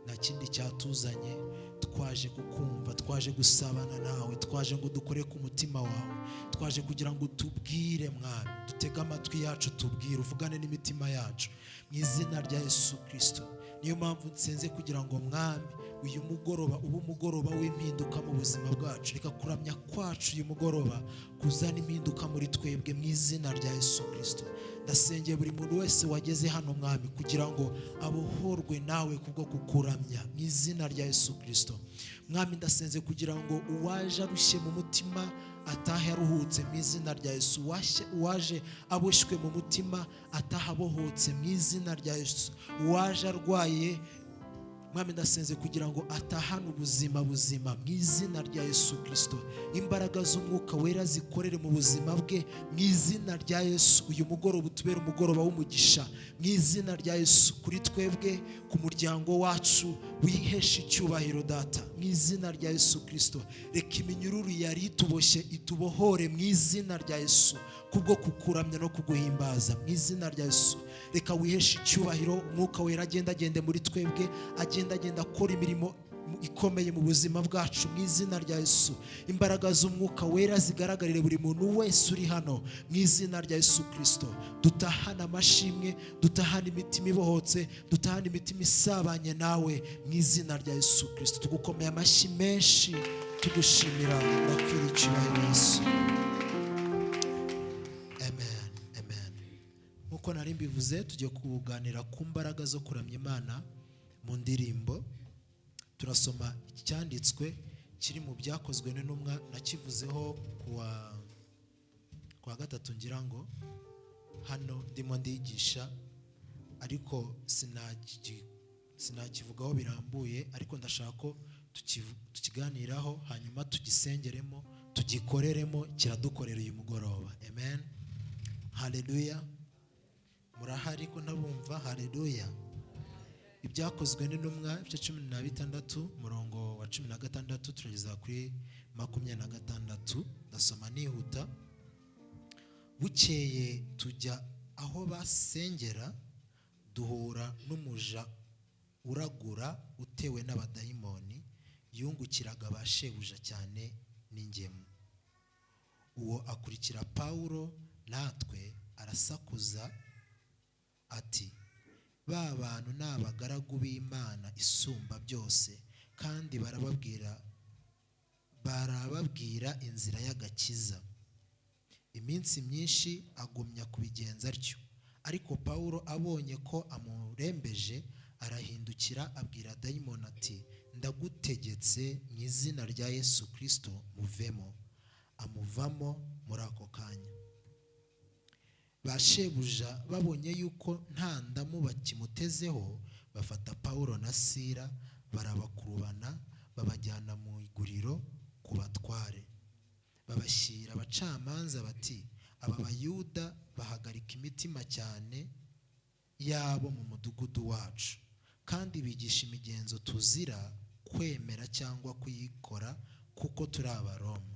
nta kindi cyatuzanye, twaje kukumva, twaje gusabana nawe, twaje ngo dukore ku mutima wawe, twaje kugira ngo tubwire Mwami, dutege amatwi yacu tubwire, uvugane n'imitima yacu mu izina rya Yesu Kristo. Niyo mpamvu nsenze kugira ngo Mwami uyu mugoroba uba umugoroba w'impinduka mu buzima bwacu, reka kuramya kwacu uyu mugoroba kuzana impinduka muri twebwe mu izina rya Yesu Kristo. Ndasengeye buri muntu wese wageze hano Mwami kugira ngo abohorwe nawe kubwo kukuramya mu izina rya Yesu Kristo. Mwami ndasenze kugira ngo uwaje arushye mu mutima atahe aruhutse mu izina rya Yesu, uwaje aboshwe mu mutima atahe abohotse mu izina rya Yesu, uwaje arwaye Mwami ndasenze kugira ngo atahane ubuzima buzima mu izina rya Yesu Kristo. Imbaraga z'umwuka wera zikorere mu buzima bwe mu izina rya Yesu. Uyu mugoroba utubere umugoroba w'umugisha mu izina rya Yesu, kuri twebwe, ku muryango wacu, wiheshe icyubahiro Data mu izina rya Yesu Kristo. Reka iminyururu yari ituboshye itubohore mu izina rya Yesu, kubwo kukuramya no kuguhimbaza mu izina rya Yesu. Reka wiheshe icyubahiro, umwuka wera agende muri twebwe, agenda akora imirimo ikomeye mu buzima bwacu mu izina rya Yesu. Imbaraga z'umwuka wera zigaragarire buri muntu wese uri hano mu izina rya Yesu Kristo. Dutahana amashimwe, dutahana imitima ibohotse, dutahana imitima isabanye nawe mu izina rya Yesu Kristo. Tugukomeye amashyi menshi, tugushimira urakwiriye icyubahiro Yesu. Amen, amen. Nkuko nari mbivuze, tugiye kuganira ku mbaraga zo kuramya Imana mu ndirimbo. Turasoma icyanditswe kiri mu byakozwe n'intumwa, nakivuzeho kuwa gatatu ngira ngo hano ndimo ndigisha, ariko sinakivugaho birambuye, ariko ndashaka ko tukiganiraho hanyuma tugisengeremo, tugikoreremo, kiradukorera uyu mugoroba. Amen, haleluya. Murahari ko ntabumva? Haleluya. Ibyakozwe n'intumwa ibice 16 umurongo wa 16 turageza kuri 26. Ndasoma nihuta. Bukeye tujya aho basengera, duhura n'umuja uragura utewe n'abadayimoni, yungukiraga abashebuja cyane n'ingemu. Uwo akurikira Pawulo, natwe arasakuza ati, ba bantu ni abagaragu b'Imana isumba byose, kandi barababwira inzira y'agakiza. Iminsi myinshi agumya kubigenza atyo, ariko Pawulo abonye ko amurembeje, arahindukira abwira dayimoni ati, ndagutegetse mu izina rya Yesu Kristo muvemo. Amuvamo muri ako kanya. Bashebuja babonye yuko nta ndamu bakimutezeho, bafata Pawulo na Sila barabakurubana, babajyana mu iguriro ku batware. Babashyira abacamanza bati, aba Bayuda bahagarika imitima cyane yabo mu mudugudu wacu, kandi bigisha imigenzo tuzira kwemera cyangwa kuyikora, kuko turi Abaroma.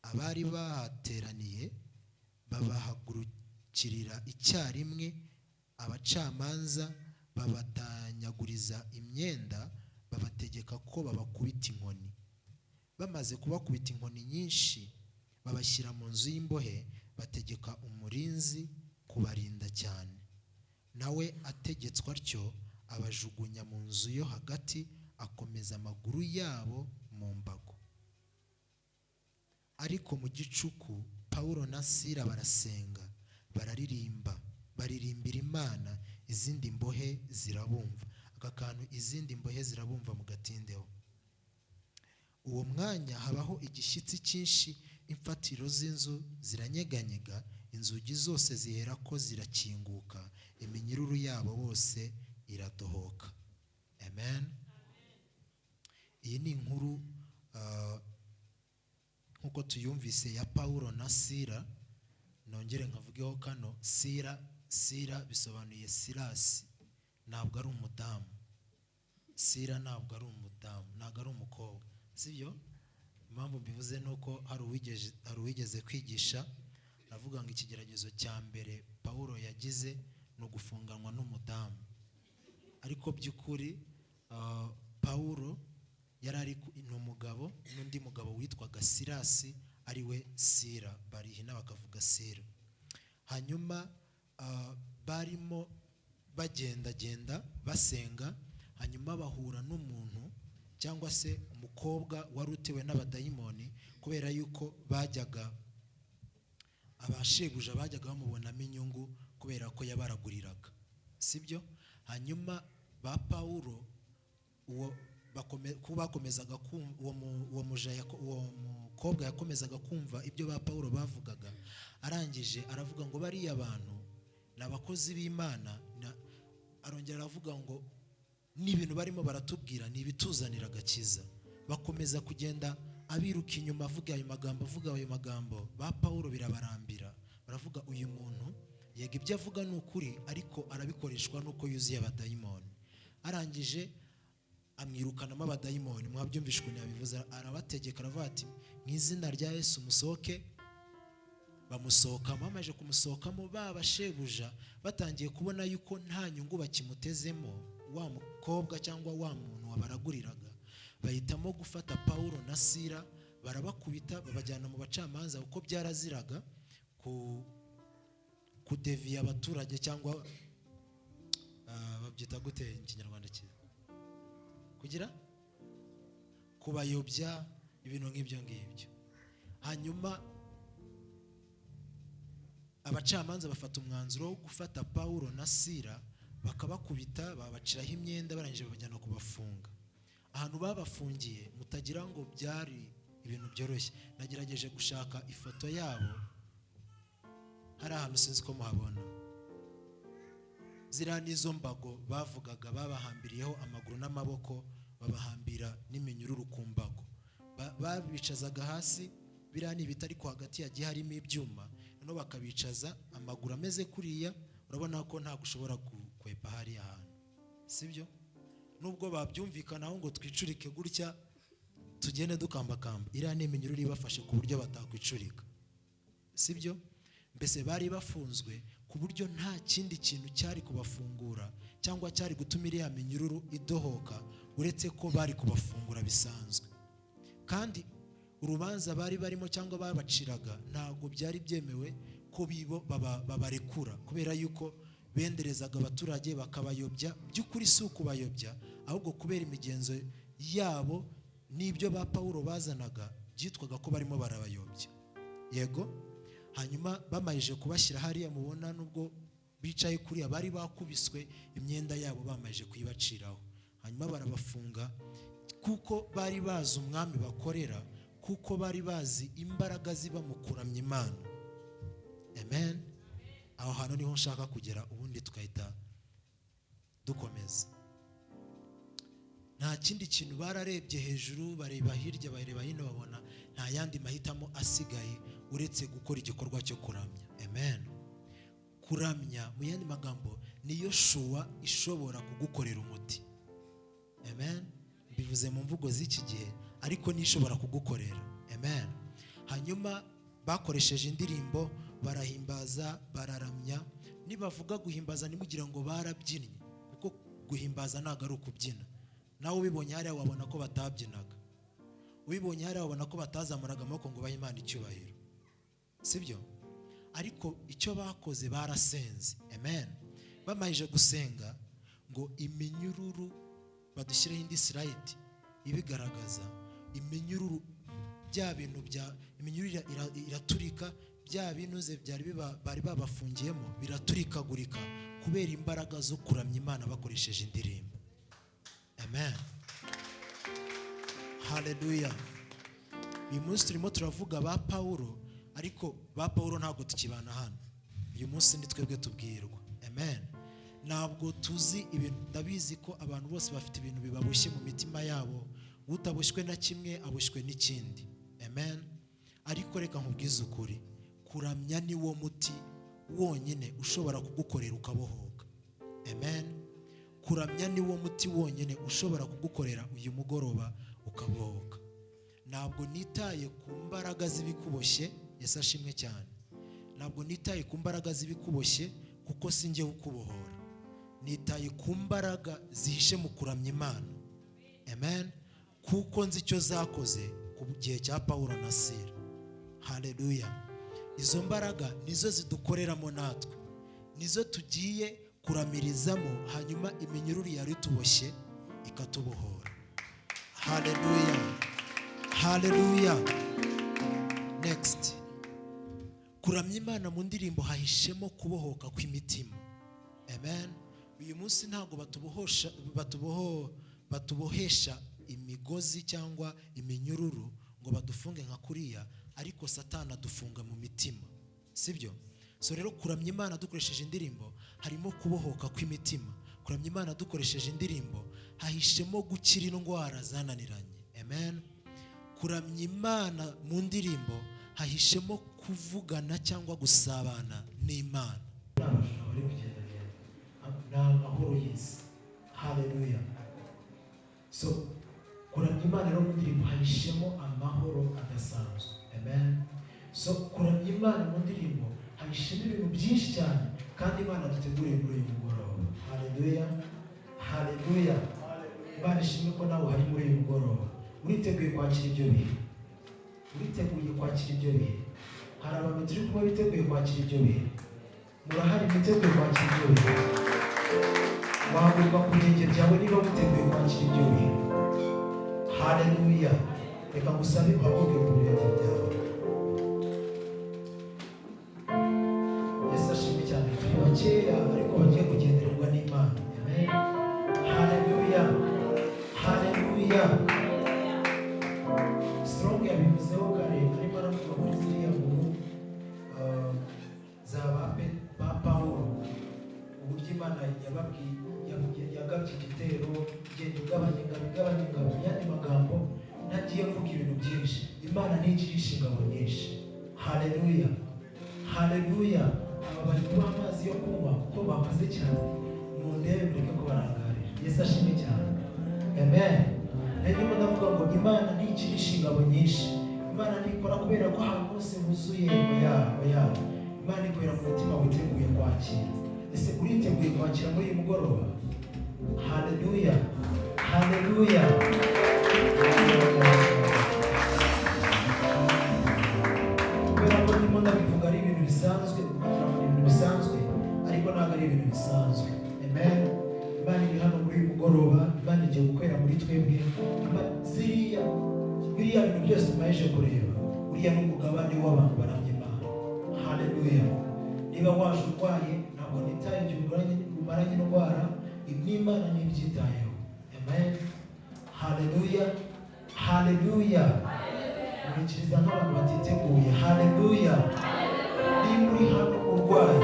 Abari bahateraniye babahagurukirira icyarimwe, abacamanza babatanyaguriza imyenda, babategeka ko babakubita inkoni. Bamaze kubakubita inkoni nyinshi, babashyira mu nzu y'imbohe, bategeka umurinzi kubarinda cyane. Nawe ategetswe atyo, abajugunya mu nzu yo hagati, akomeza amaguru yabo mu mbago. Ariko mu gicuku Pawulo na Sila barasenga, baririmbira Imana, izindi mbohe zirabumva. Aka kantu izindi mbohe zirabumva mu gatindeho. uwo mwanya habaho igishyitsi cyinshi, imfatiro z'inzu ziranyeganyega, inzugi zose zihera ko zirakinguka, iminyururu yabo bose iradohoka. Amen. Iyi ni inkuru nkuko tuyumvise ya Paulo na Sila. Nongere nkavugeho kano, Sila bisobanuye Silasi, ntabwo ari umudamu. Sila ntabwo ari umudamu, ntabwo ari umukobwa, sibyo? Impamvu mbivuze nuko hari uwigeze kwigisha avuga ngo ikigeragezo cya mbere Paulo yagize no gufunganwa n'umudamu. Ariko by'ukuri Paulo yari ari n'umugabo, n'undi mugabo witwaga Silasi ari we Sila, barihina bakavuga Sila. Hanyuma barimo bagendagenda basenga, hanyuma bahura n'umuntu cyangwa se umukobwa wari utewe n'abadayimoni, kubera yuko abashebuja bajyaga bamubonamo inyungu kubera ko yabaraguriraga, sibyo? Hanyuma ba Paulo bakomezaga uwo mukobwa yakomezaga kumva ibyo ba Paulo bavugaga, arangije aravuga ngo bariya abantu ni abakozi b'Imana. Arongera aravuga ngo n'ibintu barimo baratubwira ni ibituzanira agakiza. Bakomeza kugenda abiruka inyuma avuga ayo magambo. Ba Paulo birabarambira, baravuga uyu muntu yega ibyo avuga ni ukuri, ariko arabikoreshwa nuko yuzuye abadayimoni. Arangije amwirukanamo abadayimoni. Mwabyumvishe ukuntu yabivuze, arabategeka aravuga ati mu izina rya Yesu musohoke. Bamusohokamo. Bamaze kumusohokamo babashebuja batangiye kubona yuko nta nyungu bakimutezemo, wa mukobwa cyangwa wa muntu wabaraguriraga, bahitamo gufata Paulo na Sila, barabakubita babajyana mu bacamanza, kuko byaraziraga kudeviya abaturage, cyangwa babyita gute mu Kinyarwanda cyiza, kugira kubayobya, ibintu nk'ibyo ngibyo. Hanyuma abacamanza bafata umwanzuro wo gufata Paulo na Sila, bakabakubita, babaciraho imyenda, barangije babajyana kubafunga. Ahantu babafungiye mutagira ngo byari ibintu byoroshye. Nagerageje gushaka ifoto yabo, hari ahantu sinzi ko muhabona, ziriya nizo mbago bavugaga, babahambiriyeho amaguru n'amaboko, babahambira n'iminyururu ku mbago. Babicazaga hasi, biriya ni ibiti ariko hagati yagiye harimo ibyuma, noneho bakabicaza amaguru ameze kuriya. Urabona ko ntabwo ushobora gukwepa hariya hantu, sibyo? Nubwo babyumvikanaho ngo twicurike gutya tugende dukambakamba, iriya ni iminyururu ibafashe ku buryo batakwicurika, sibyo? Mbese bari bafunzwe ku buryo nta kindi kintu cyari kubafungura cyangwa cyari gutuma iriya minyururu idohoka uretse ko bari kubafungura bisanzwe. Kandi urubanza bari barimo cyangwa babaciraga ntabwo byari byemewe ko bibo babarekura, kubera yuko benderezaga abaturage bakabayobya. By'ukuri si ukubayobya, ahubwo kubera imigenzo yabo n'ibyo ba Paulo bazanaga byitwaga ko barimo barabayobya. Yego. Hanyuma bamayije kubashyira hariya mubona, nubwo bicaye kuriya bari bakubiswe, imyenda yabo bamayije kuyibaciraho. Hanyuma barabafunga kuko bari bazi umwami bakorera, kuko bari bazi imbaraga ziba mu kuramya Imana. Amen. Aho hantu niho nshaka kugera, ubundi tukahita dukomeza. Nta kindi kintu bararebye hejuru, bareba hirya, bareba hino, babona nta yandi mahitamo asigaye uretse gukora igikorwa cyo kuramya. Amen. Kuramya mu yandi magambo niyo shuwa ishobora kugukorera umuti. Amen. Bivuze mu mvugo z'iki gihe, ariko nishobora kugukorera. Amen. Hanyuma bakoresheje indirimbo, barahimbaza, bararamya. Nibavuga guhimbaza ntimugira ngo barabyinnye, kuko guhimbaza ntabwo ari ukubyina. Nawe ubibonye hariya wabona ko batabyinaga, ubibonye hariya wabona ko batazamuraga amaboko ngo bahe Imana icyubahiro, sibyo? Ariko icyo bakoze barasenze. Amen. Bamayije gusenga ngo iminyururu, badushyireho indi slide ibigaragaza iminyururu, bya bintu iminyururu iraturika, bya binuze bari babafungiyemo biraturikagurika kubera imbaraga zo kuramya Imana bakoresheje indirimbo. Amen. Hallelujah. uyu munsi turimo turavuga ba Pawulo, ariko ba Pawulo ntabwo tukibana hano. Uyu munsi ni twebwe tubwirwa. Amen. Ntabwo tuzi ibintu, ndabizi ko abantu bose bafite ibintu bibaboshye mu mitima yabo, utaboshywe na kimwe aboshywe n'ikindi. Amen. Ariko reka nkubwize ukuri, kuramya ni wo muti wonyine ushobora kugukorera ukabohoka. Amen. Kuramya ni wo muti wonyine ushobora kugukorera uyu mugoroba ukabohoka. Ntabwo nitaye ku mbaraga z'ibikuboshye, Yesu ashimwe cyane. Ntabwo nitaye ku mbaraga z'ibikuboshye kuko sinjye ukubohora. Nitaye ku mbaraga zihishe mu kuramya Imana. Amen. Kuko nzi icyo zakoze ku gihe cya Pawulo na Sila. Haleluya. Izo mbaraga nizo zidukoreramo natwe, nizo tugiye kuramirizamo, hanyuma iminyururu yari tuboshye ikatubohora. Haleluya. Haleluya. Next. Kuramya Imana mu ndirimbo hahishemo kubohoka kw'imitima. Amen. Uyu munsi ntabwo batubohesha imigozi cyangwa iminyururu ngo badufunge nka kuriya, ariko Satani adufunga mu mitima, sibyo? So rero kuramya Imana dukoresheje indirimbo harimo kubohoka kw'imitima. Kuramya Imana dukoresheje indirimbo hahishemo gukira indwara zananiranye. Amen. Kuramya Imana mu ndirimbo hahishemo kuvugana cyangwa gusabana n'Imana. Amahoro y'isi. Haleluya. So kuramya Imana rero mu ndirimbo hahishemo amahoro adasanzwe. Amen. So kuramya Imana mu ndirimbo hahishemo ibintu byinshi cyane kandi Imana duteguriye muri uyu mugoroba. Haleluya. Haleluya. Imana ishimwe ko nawe hari muri uyu mugoroba. Uriteguye kwakira ibyo bihe. Uriteguye kwakira ibyo bihe. Hari abantu turi kuba biteguye kwakira ibyo bihe. Murahari mwiteguye kwakira ibyo bihe. Wahagurwa ku birenge byawe niba witeguye kwakira ibyo bihe. Haleluya. Reka ngusabe uhaguruke ku birenge byawe. Yesu ashimwe cyane. Turi bakeya ariko bagiye kugendererwa n'Imana. Amen. Haleluya. Haleluya. Strong yabivuzeho kare, ariko aravuga muri ziriya nkuru ba Pawulo, uburyo Imana yagabye igitero, igenda igabanya ingabo. Yandi magambo nagiye mvuga ibintu byinshi. Imana ntikirisha ingabo nyinshi. Haleluya. Haleluya. Aba bari kuba amazi yo kunywa kuko bamaze cyane, mu ndebe mureke ko barangarira. Yesu ashimwe cyane. Amen. Ndimo ndavuga ngo Imana ntikirisha ingabo nyinshi. Imana ntikora kubera ko ahantu hose huzuye yabo. Imana ikorera mu mutima witeguye kwakira. Ese uriteguye kwakira muri uyu mugoroba? Haleluya. Haleluya. Kubera ko ndimo ndabivuga ari ibintu bisanzwe, ariko ntabwo ari ibintu bisanzwe. Amen. Imana iri hano muri uyu mugoroba. Imana igiye gukorera muri twebwe. Biriya bintu byose tumaze kureba, uriya ni umugabane w'abantu baramya Imana. Haleluya. Niba waje urwaye, ntabwo nitaye igihe umaranye indwara, n'Imana ntibyitayeho. Amen. Haleluya. Haleluya. Mwikiriza nk'abantu batiteguye. Haleluya. Niba uri hano urwaye,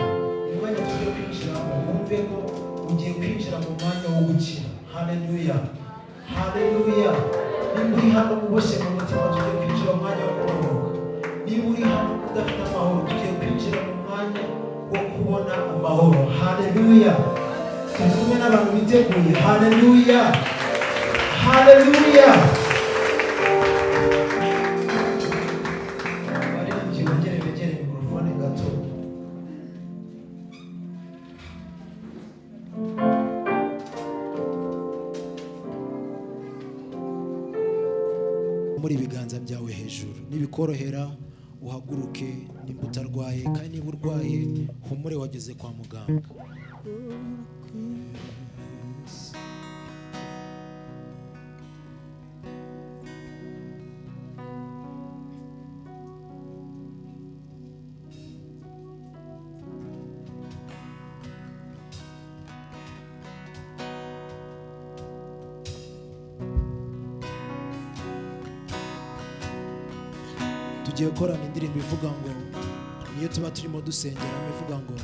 umwanya tugiye kwinjiramo, wumve ko ugiye kwinjira mu mwanya wo gukira. Haleluya. Haleluya. Niba uri hano uboshye mu mutima, tugiye kwinjira mu mwanya wo kubohoka. Niba uri hano udafite amahoro, tugiye kwinjira mu mwanya wo kubona amahoro. Haleluya. Turi kumwe n'abantu biteguye. Haleluya. Haleluya. Baririmbyi begere mikrofone gato. Muri ibiganza byawe hejuru, nibikorohera uhaguruke. Nimba utarwaye kandi niba urwaye, humure, wageze kwa muganga. tugiye korana indirimbo ivuga ngo, niyo tuba turimo dusengeramo ivuga ngo,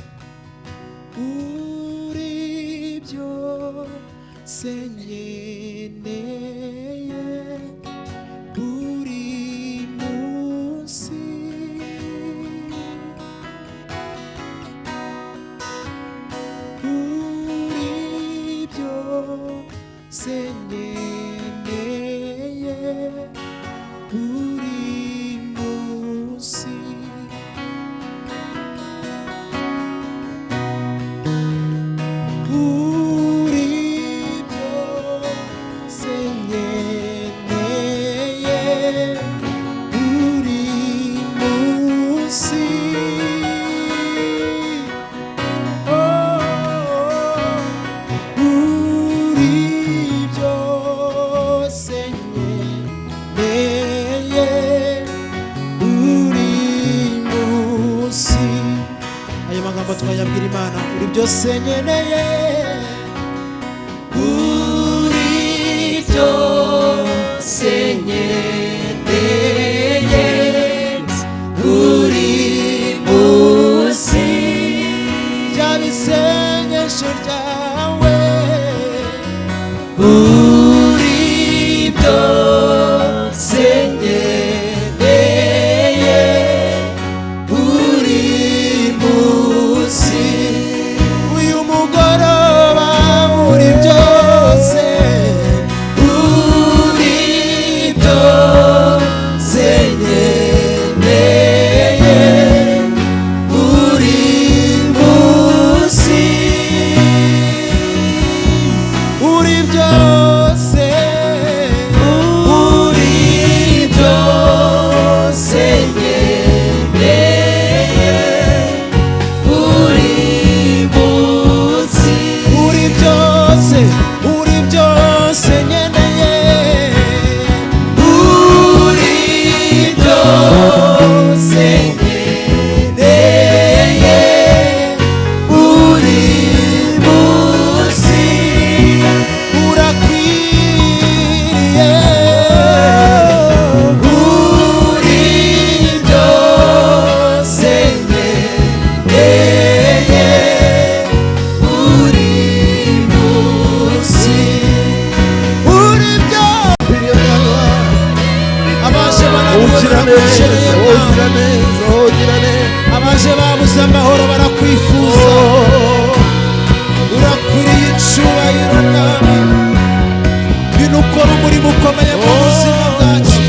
uri byose nkeneye buri munsi, uri byose nkeneye buri munsi, twayabwira Imana, uri byose nkeneye, uri byose nkeneye buri munsi, byaba isengesho ryawe, uri byose nkeneye buri munsi, uyu mugoroba uri byose, uri byose nkeneye buri munsi, uri byose, uri byose nkeneye buri munsi, uri byose, uri byose nkeneye, uri byose nkeneye buri munsi, urakwiriye, uri byose nkeneye buri munsi, uri byose, abaje abaje babuze amahoro barakwifuza, urakwiriye icyubahiro mwami, bino ukora umurimo ukomeye mu buzima bwacu.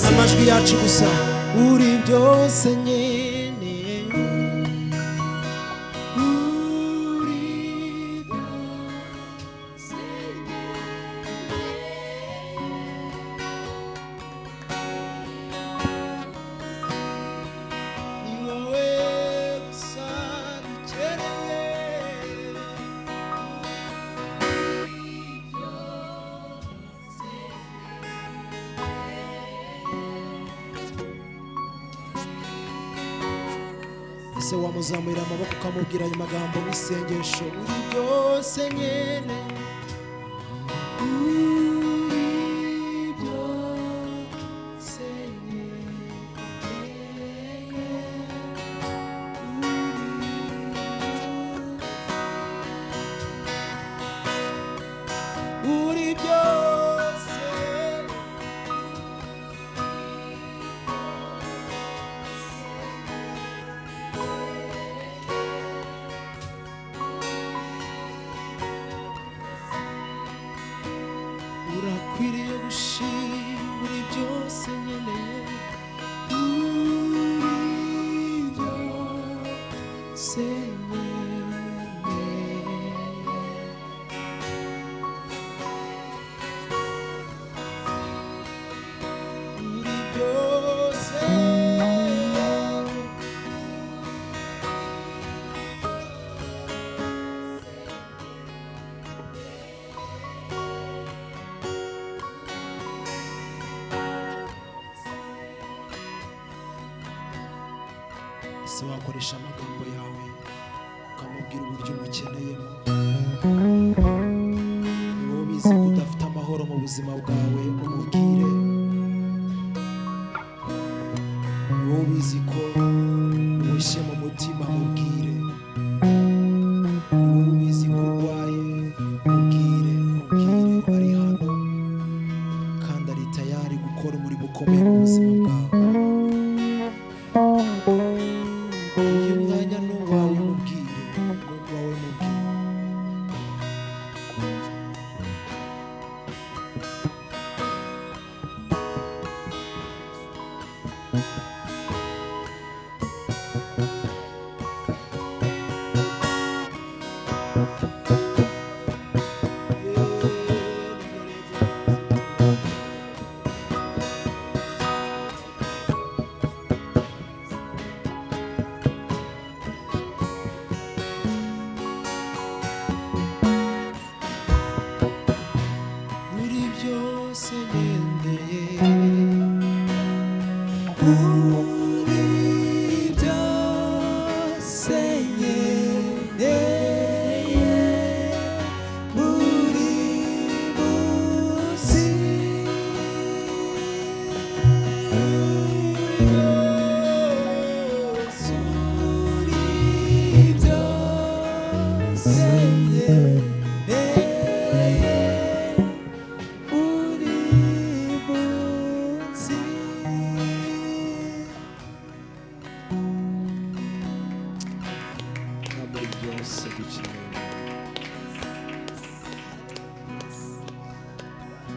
amajwi yacu gusa, uri byose nkeneye uri byose ni wowe gusa dukeneye ese wamuzamurira amaboko ukamubwira ayo magambo n'isengesho uri byose nyene uri byose uri byose urakwiriye gushima uri byose nkeneye uri byose nkeneye uri byose ese wakoresha amagambo yawe ukamubwira uburyo umukeneyemo ni wowe ubizi ko udafite amahoro mu buzima bwawe umubwire ni wowe ubizi ko uboshye mu mutima mubwire ni wowe ubizi ko urwaye mubwire ari hano kandi ari tayari gukora umurimo ukomeye mu buzima bwawe uyu mwanya ni uwawe mubwire uri byose ngendeye uri byose ngendeye buri munsi uri byose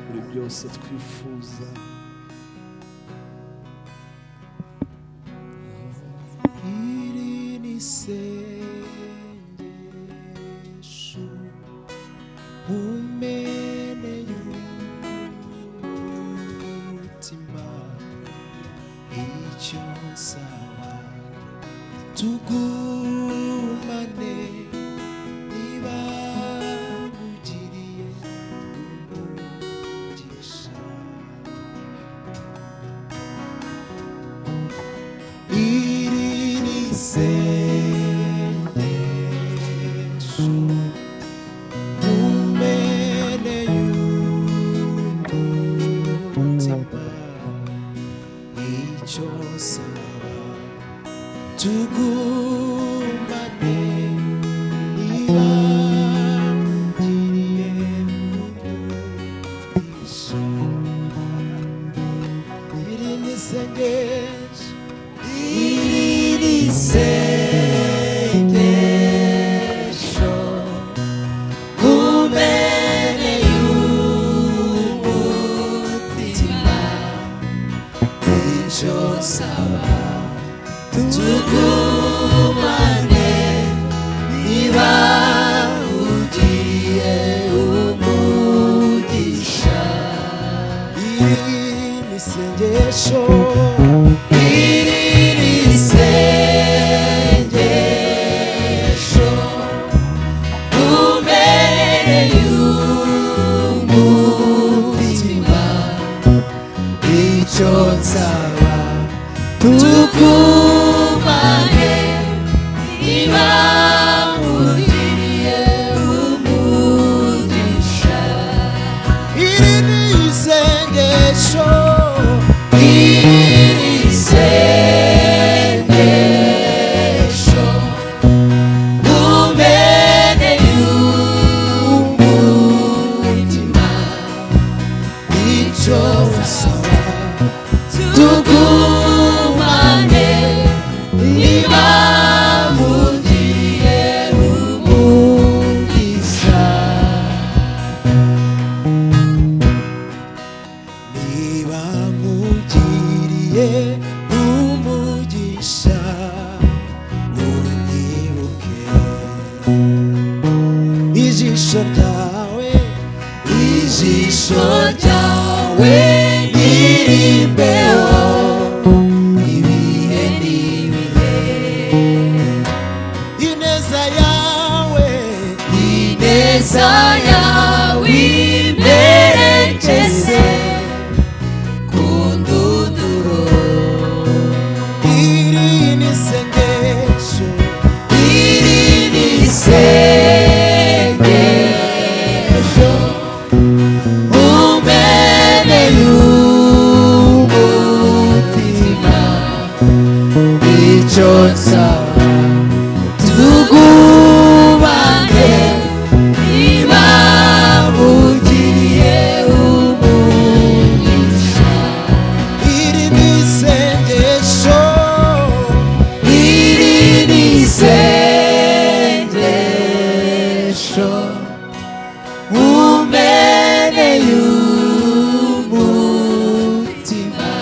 uri byose twifuza iri ni isengesho umeneye umutima icyo nsaba tugumane niba ugiriye umugisha iri ni isengesho umeneye umutima icyo nsaba tugumane niba ugiriye umugisha iri ni isengesho umeneye umutima icyo nsaba tugumane niba ugiriye umugisha. iri ni isengesho, iri ni isengesho ubereye umutima, icyo nsaba tugumane niba ugiriye umugisha. iri ni isengesho, iri ni isengesho ubereye umutima, icyo nsaba tugumane niba ugiriye umugisha. niba mugiriye umugisha, unyibuke ijisho ryawe, ijisho ryawe nyirimbeho ibihe n'ibihe, ineza yawe, ineza yawe imperekeze ku ndunduro. iri ni isengesho, iri ni isengesho ubereye umutima, icyo nsaba tugumane niba ugiriye umugisha. iri ni isengesho, iri ni isengesho ubereye umutima,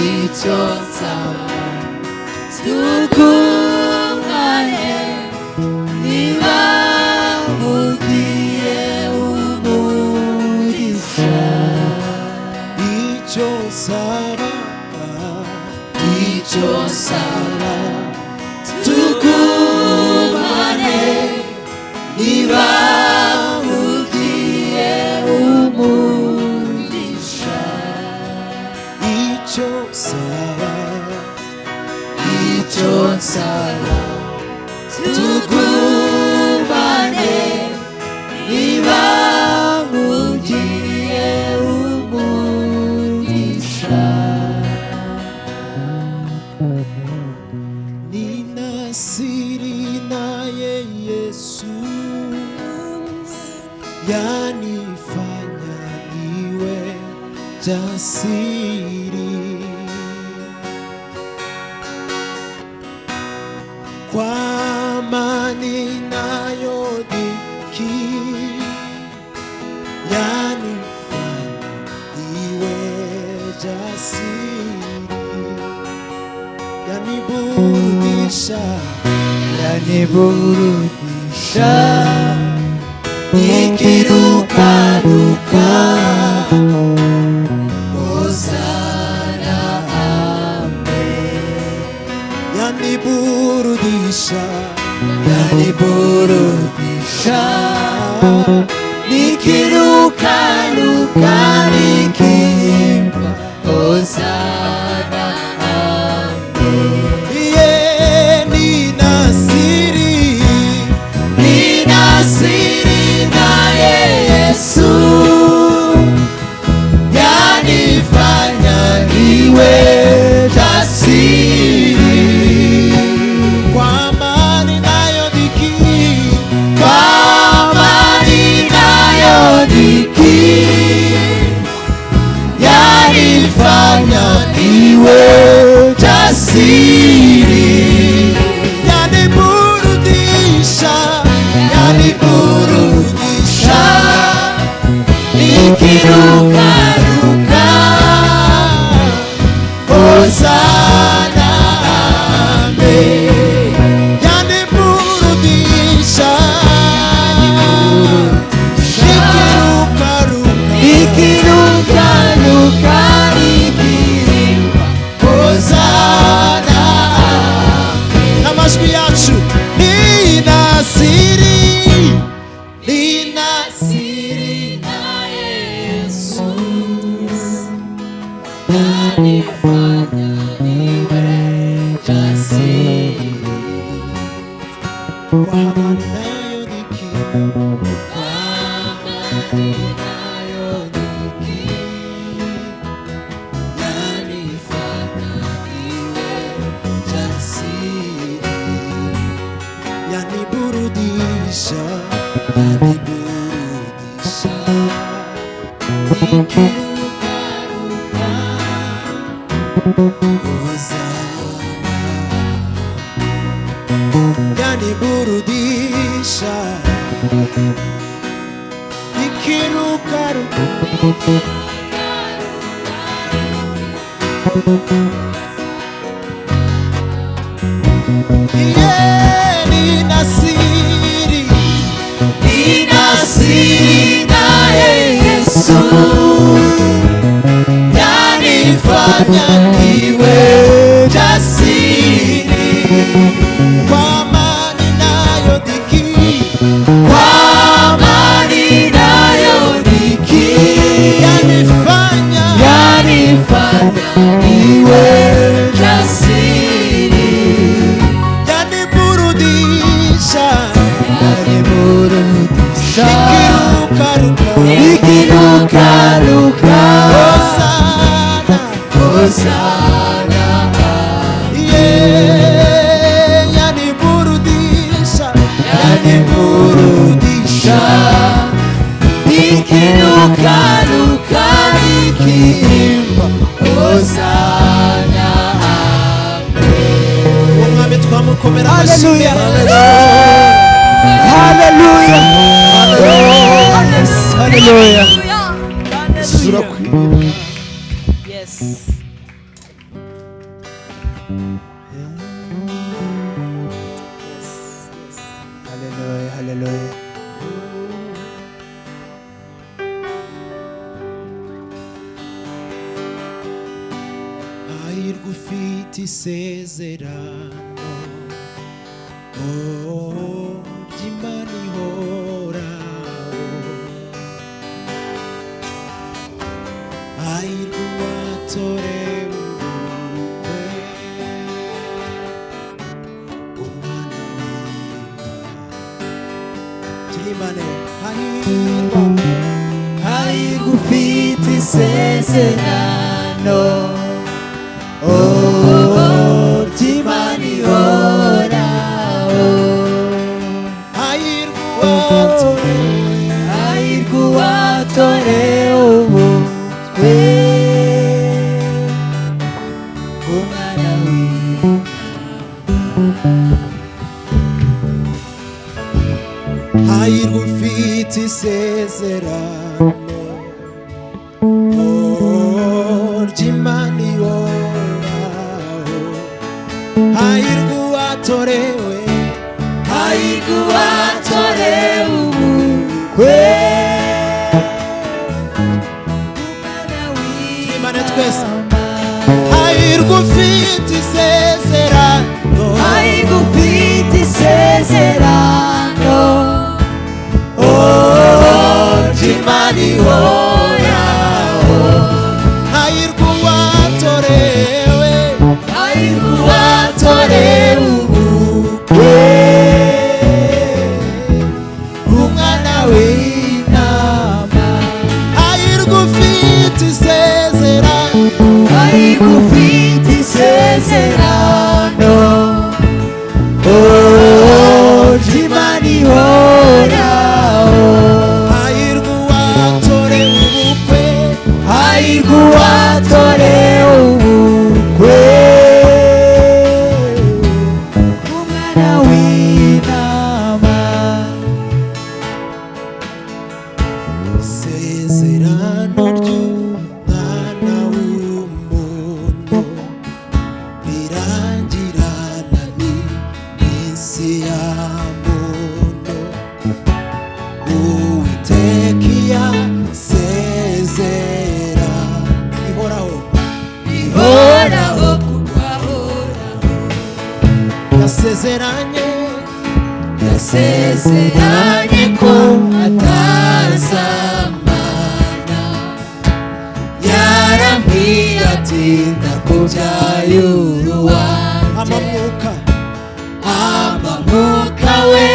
icyo nsaba tugumane niba ugiriye umugisha. icyo nsaba, icyo nsaba tugumane niba ugiriye umugisha. icyo nsaba, icyo nsaba tugumane niba ugiriye umugisha. nina siri naye Yesu yanifanya niwe jasiri, kwa amani nayo dhiki yanifanya niwe jasiri, yaniburudisha, yaniburudisha nikirukaruka, hosana amen. yaniburudisha, yaniburudisha nikirukaruka, nikimba hosana amen. iye nina siri, nina siri naye Yesu yanifanya niwe jasiri, kwa amani nayo dhiki, kwa amani nayo dhiki yanifanya niwe kwa amani nayo dhiki, kwa amani nayo dhiki, yanifanya niwe jasiri, yaniburudisha, yaniburudisha, nikirukaruka, Hosana, yaniburudisha, nikirukaruka, nina siri naye Yesu, yanifanya niwe jasiri, kwa amani nayo dhiki, kwa amani nayo dhiki, yanifanya niwe jasiri, yaniburudisha, nikirukaruka, Hosana, Hosana, yeah, yaniburudisha, yaniburudisha, nikirukaruka, nikiimba Hosana, amen. Umwami twamukomera amashyi. Hallelujah. Hallelujah. Sura kwibira. Yes. Hallelujah. Hallelujah. Hahirwa ufite isezerano, oh, ry'Imana ihoraho. Hahirwa uwatorewe ubukwe, umwana w'Imana. Turimbane. Hahirwa ufite isezerano, oh, ry'Imana ihoraho. Hahirwa uwatorewe ubukwe, umwana w'Imana. Hahirwa ufite isezerano, oh, ry'Imana ihoraho. Hahirwa uwatorewe, hahirwa uwatorewe ubukwe, Umwana Imana twese. w'Imana. Hahirwa ufite isezerano, Hahirwa ufite isezerano, oh, ry'Imana ihoraho. Hahirwa uwatorewe, hahirwa uwatorewe ubukwe, umwana w'Intama. Hahirwa ufite isezerano, hahirwa ufite isezerano, oh, ry'Imana ihoraho. hahirwa uwatorewe ubukwe, Hahirwa uwatorewe ubukwe, umwana w'Intama. isezerano ry'umwana w'umuntu rirangirana n'iminsi ya muntu. Uwiteka iyasezera ihoraho, ihoraho kuko ahoraho, yasezeranye yasezeranye ko atazamana, yarambwiye ati ndakubyaye uruwanjye, amamuka amamuka we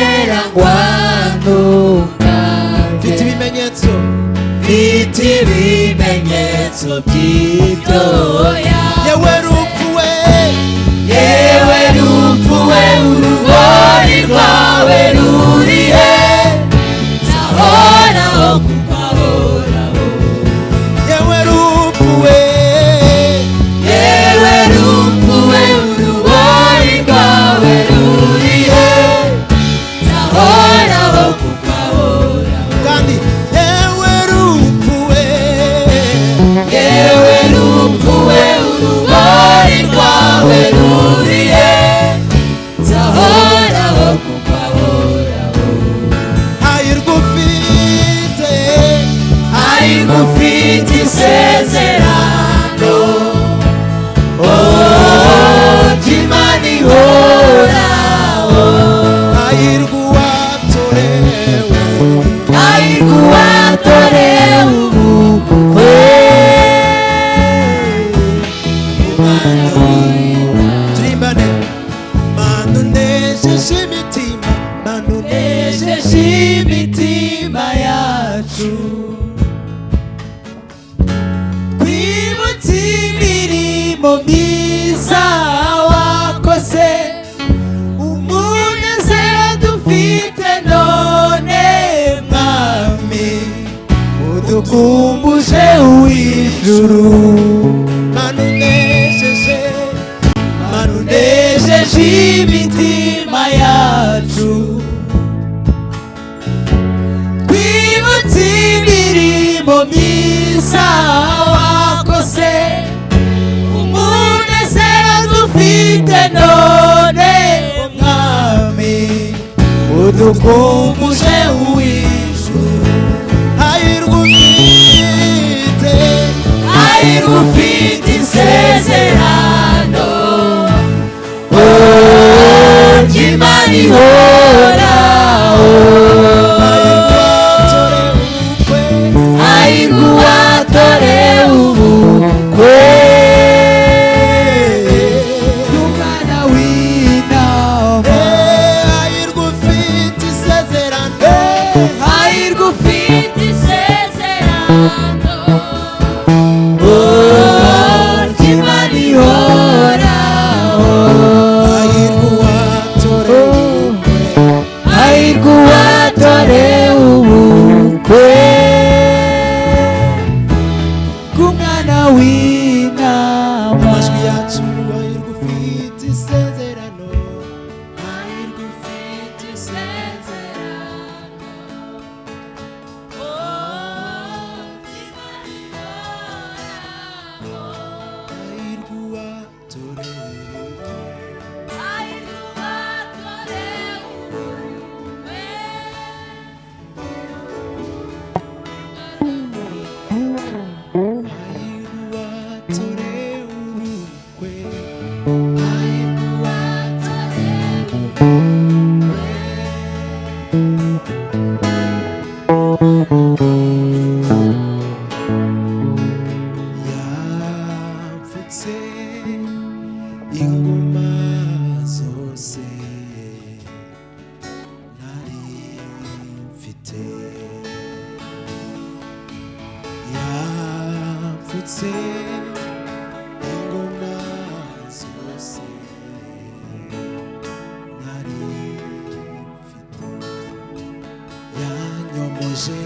birangwanuka mfite ibimenyetso by'ibyo yewe rupfu we urubori rwawe rurihe zahoraho kugahoraho yewe rupfu we urubori rwawe rurihe zahoraho kugahoraho kandi yewe rupfu we urubori rwawe rurihe zahoraho kugahoraho ayirgufite isezerano ry'Imana ihoraho ayirwatorewe ubukwe turimbane manu nejeje imitima yacu twibutse imirimo myiza wakoze umunezero dufite none mwami udukumbuje uw'ijuru manu nejeje imitima yacu twibutse imirimo myiza wakoze umunezero dufite none mwami udukumbuje uw'ijuru ayirgufite isezerano ry'Imana ihoraho ayirwatorewe ubukwe n'umwana w'intama ayirgufite isezerano ry'Imana ihoraho ayirwatorewe ubukwe bw'umwana w'intama amajwi yacu ayirgufite isezerano yapfutse inguma zose nari mfite yapfutse inguma zose nari mfite yanyomoje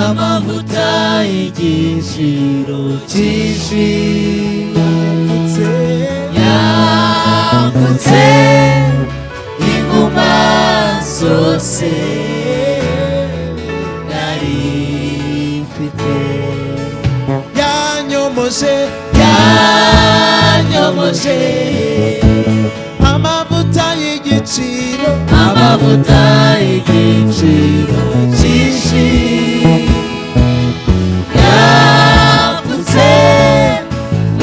amavuta y'igiciro cyinshi yapfutse inguma zose nari mfite yanyomoje amavuta y'igiciro cyinshi yapfutse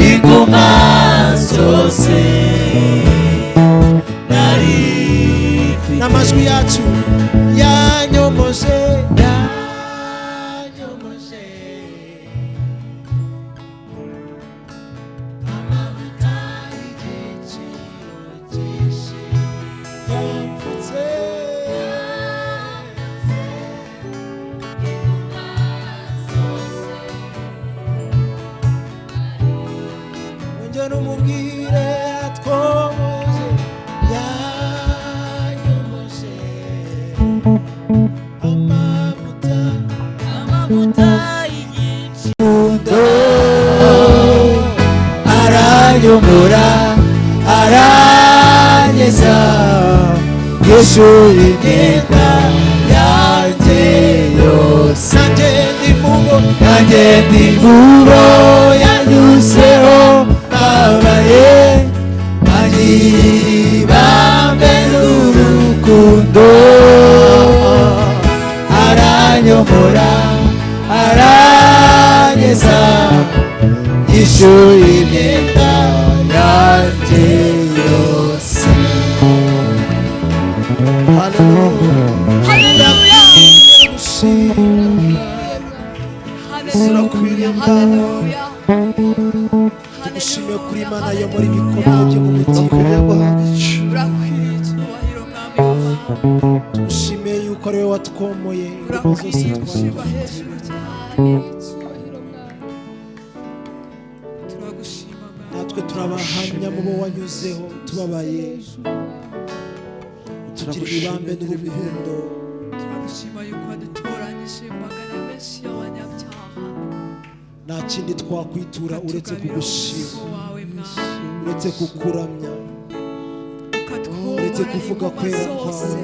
inguma zose nari mfite n'amajwi yacu yanyomoje aranyomora aranyeza yishura imyenda yanjye yose nanjye ndi mubo yanyuzeho babaye bambe n'urukundo aranyomora aranyeza yishuye imyenda yanjye yose. tugushimiye kuri Imana yo muri bikomeye byo mu mutima. tugushimiye yuko ari wowe watwomoye ingoma zose natwe turabahamya mu bo wanyuzeho tubabaye tugira ibambe n'urukundo. turagushima yuko wadutoranyije mu magana menshi y'abanyabyaha. nta kindi twakwitura uretse kugushima, wawe Mwami, uretse kukuramya, uretse kuvuga kwera kwawe,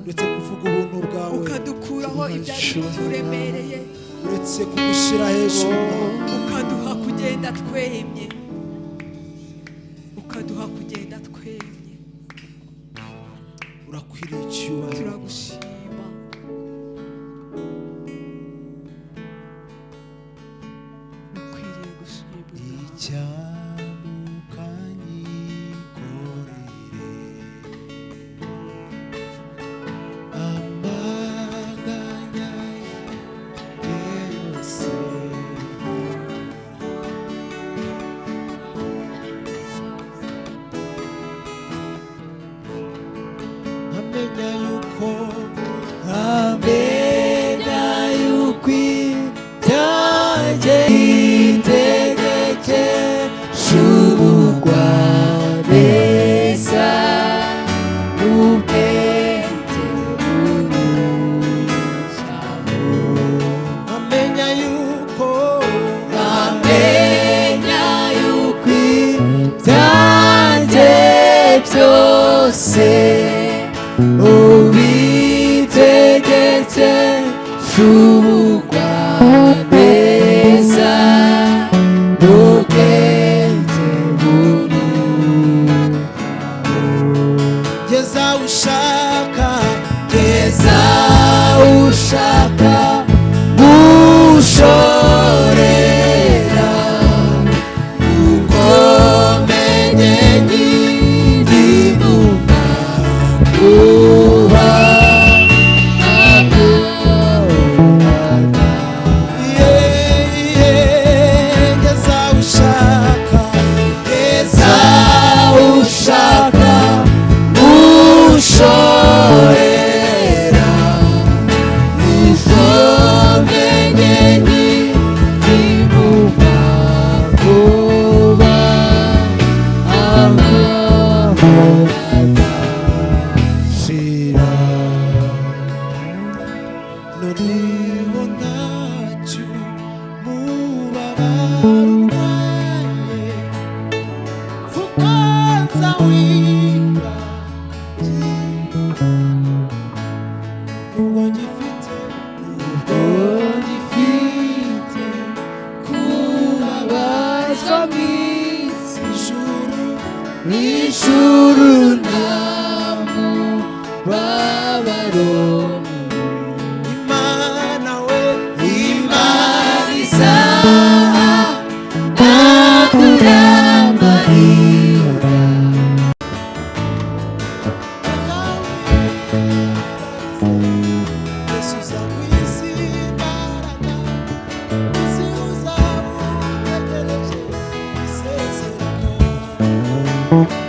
uretse kuvuga ubuntu bwawe, ukadukuraho ibyari bituremereye, uretse kugushyira hejuru, ukaduha kugenda twemye, ukaduha kugenda twemye. urakwiriye icyubahiro. turagushima, ukwiriye gushimwa.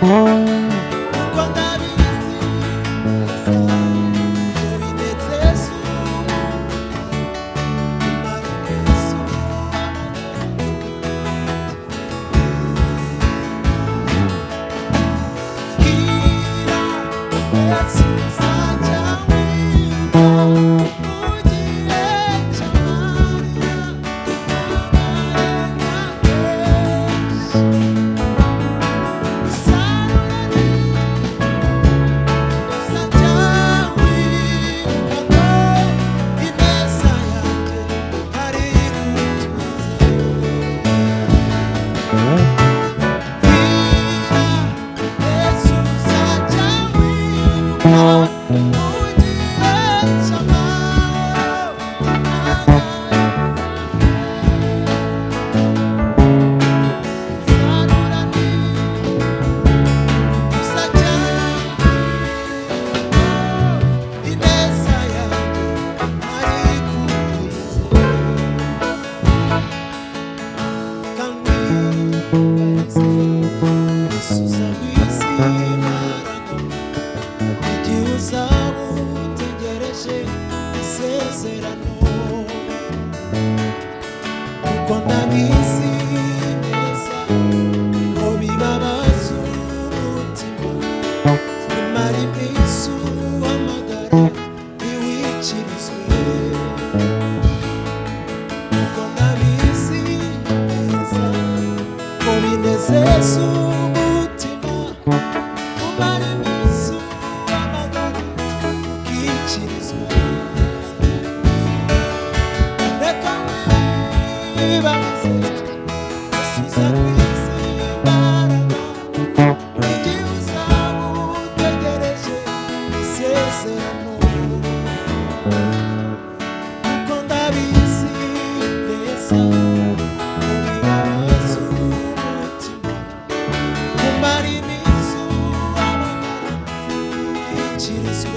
Oh ndabizi neza ko bibabaza umutima bimara iminsi uhamagara ntiwikirizwe kuko ndabizi neza ko binezeza umutima kumara iminsi uhamagara ntiwikirizwe reka wibaze usubiza kwisi imbaraga igihe uzaba utegereje isezerano kuko ndabizi neza ko bibabaza umutima kumara iminsi uhamagara ntiwikirizwe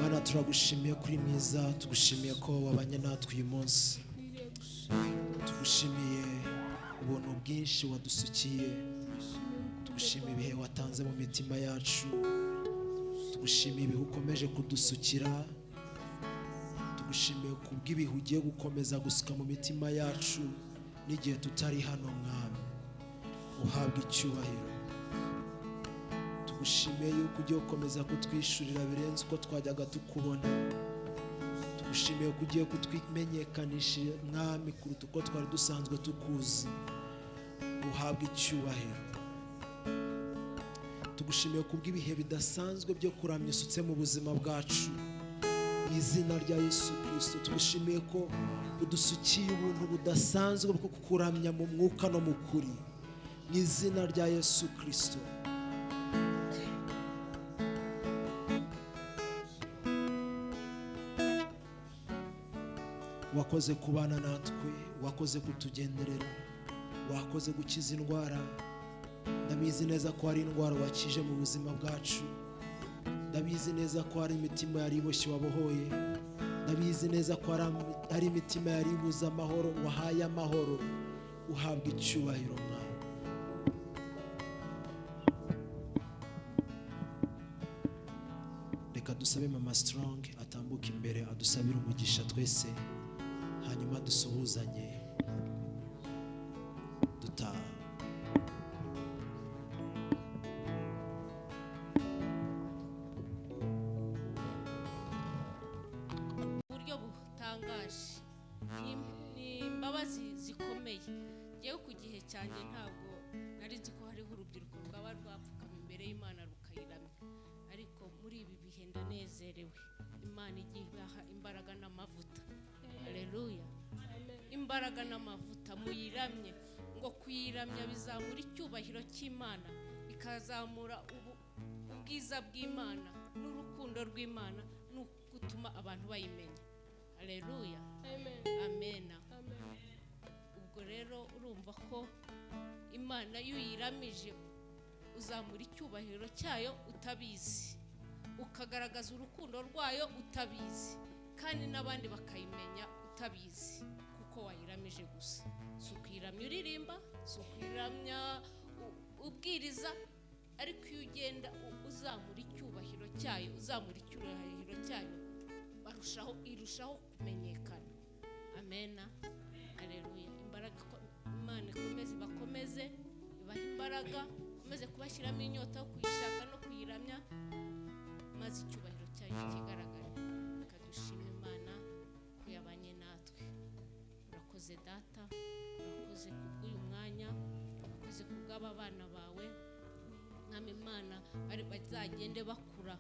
Mana turagushimiye kuri mwiza tugushimiye ko wabanye natwe uyu munsi tugushimiye ubuntu bwinshi wadusukiye tugushimiye ibihe watanze mu mitima yacu tugushimiye ibihe ukomeje kudusukira tugushimiye kubw'ibihe ugiye gukomeza gusuka mu mitima yacu n'igihe tutari hano mwami uhabwa icyubahiro tugushimiye yuko ugiye gukomeza kutwishyurira birenze uko twajyaga tukubona tugushimiye ko ugiye kutwimenyekanisha mwami kuruta uko twari dusanzwe tukuzi uhabwa icyubahiro tugushimiye kubw'ibihe bidasanzwe byo kuramya usutse mu buzima bwacu mu izina rya Yesu Kristo tugushimiye ko udusukiye ubuntu budasanzwe bwo kukuramya mu mwuka no mu kuri mu izina rya Yesu Kristo wakoze kubana natwe wakoze kutugenderera wakoze gukiza indwara ndabizi neza ko hari indwara wakije mu buzima bwacu ndabizi neza ko hari imitima yari iboshye wabohoye ndabizi neza ko hari imitima yari ibuze amahoro wahaye amahoro uhabwa icyubahiro mwana reka dusabe mama strong atambuka imbere adusabire umugisha twese hanyuma dusuhuzanye dutaha uburyo butangaje ni imbabazi zikomeye yewe ku gihe cyanjye ntabwo nari nzi ko hariho urubyiruko rwaba rwapfukama imbere y'Imana rukayiramya ariko muri ibi bihe ndanezerewe Imana igiye ibaha imbaraga n'amavuta haleluya imbaraga n'amavuta muyiramye ngo kuyiramya bizamura icyubahiro cy'Imana bikazamura ubwiza bw'Imana n'urukundo rw'Imana no gutuma abantu bayimenya haleluya amen ubwo rero urumva ko Imana iyo uyiramije uzamura icyubahiro cyayo utabizi ukagaragaza urukundo rwayo utabizi kandi n'abandi bakayimenya utabizi kuko wayiramije gusa si ukwiramya uririmba si ukwiramya ubwiriza ariko iyo ugenda uzamura icyubahiro cyayo irushaho kumenyekana amena haleluya imbaraga Imana ikomeze bakomeze ibaha imbaraga ikomeze kubashyiramo inyota yo kuyishaka no kuyiramya maze icyubahiro cyayo kigaragara kadushima Imana ko yabanye natwe urakoze data urakoze kubw'uyu mwanya urakoze kubw'aba bana bawe mwami Imana bari bazagende bakura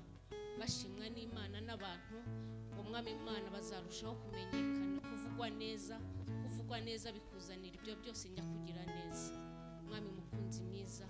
bashimwa n'Imana n'abantu ngo mwami Imana bazarushaho kumenyekana kuvugwa neza bikuzanira ibyo byose nyakugira neza mwami mukunzi mwiza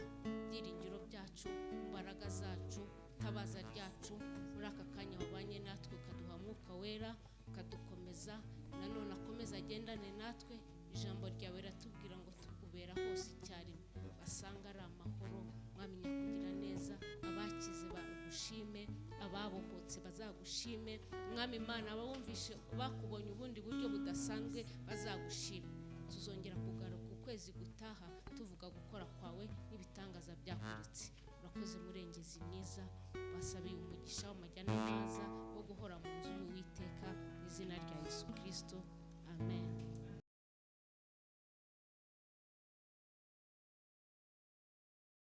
byiringiro byacu imbaraga zacu tabaza ryacu muri aka kanya wabanye natwe ukaduha mwuka wera ukadukomeza nanone akomeza agendane natwe. Ijambo ryawe riratubwira ngo tukubera hose icyarimwe, basanga ari amahoro. Mwami nyakugira neza, abakize bagushime, ababohotse bazagushime. Mwami Imana, abawumvishe bakubonye ubundi buryo budasanzwe bazagushime. Tuzongera kugaruka ukwezi gutaha tuvuga gukora kwawe n'ibitangaza byakuritse. Urakoze murengezi mwiza, basabiye umugisha w'amajyana maza wo guhora mu nzu y'Uwiteka, mu izina rya Yesu Kristo, amen.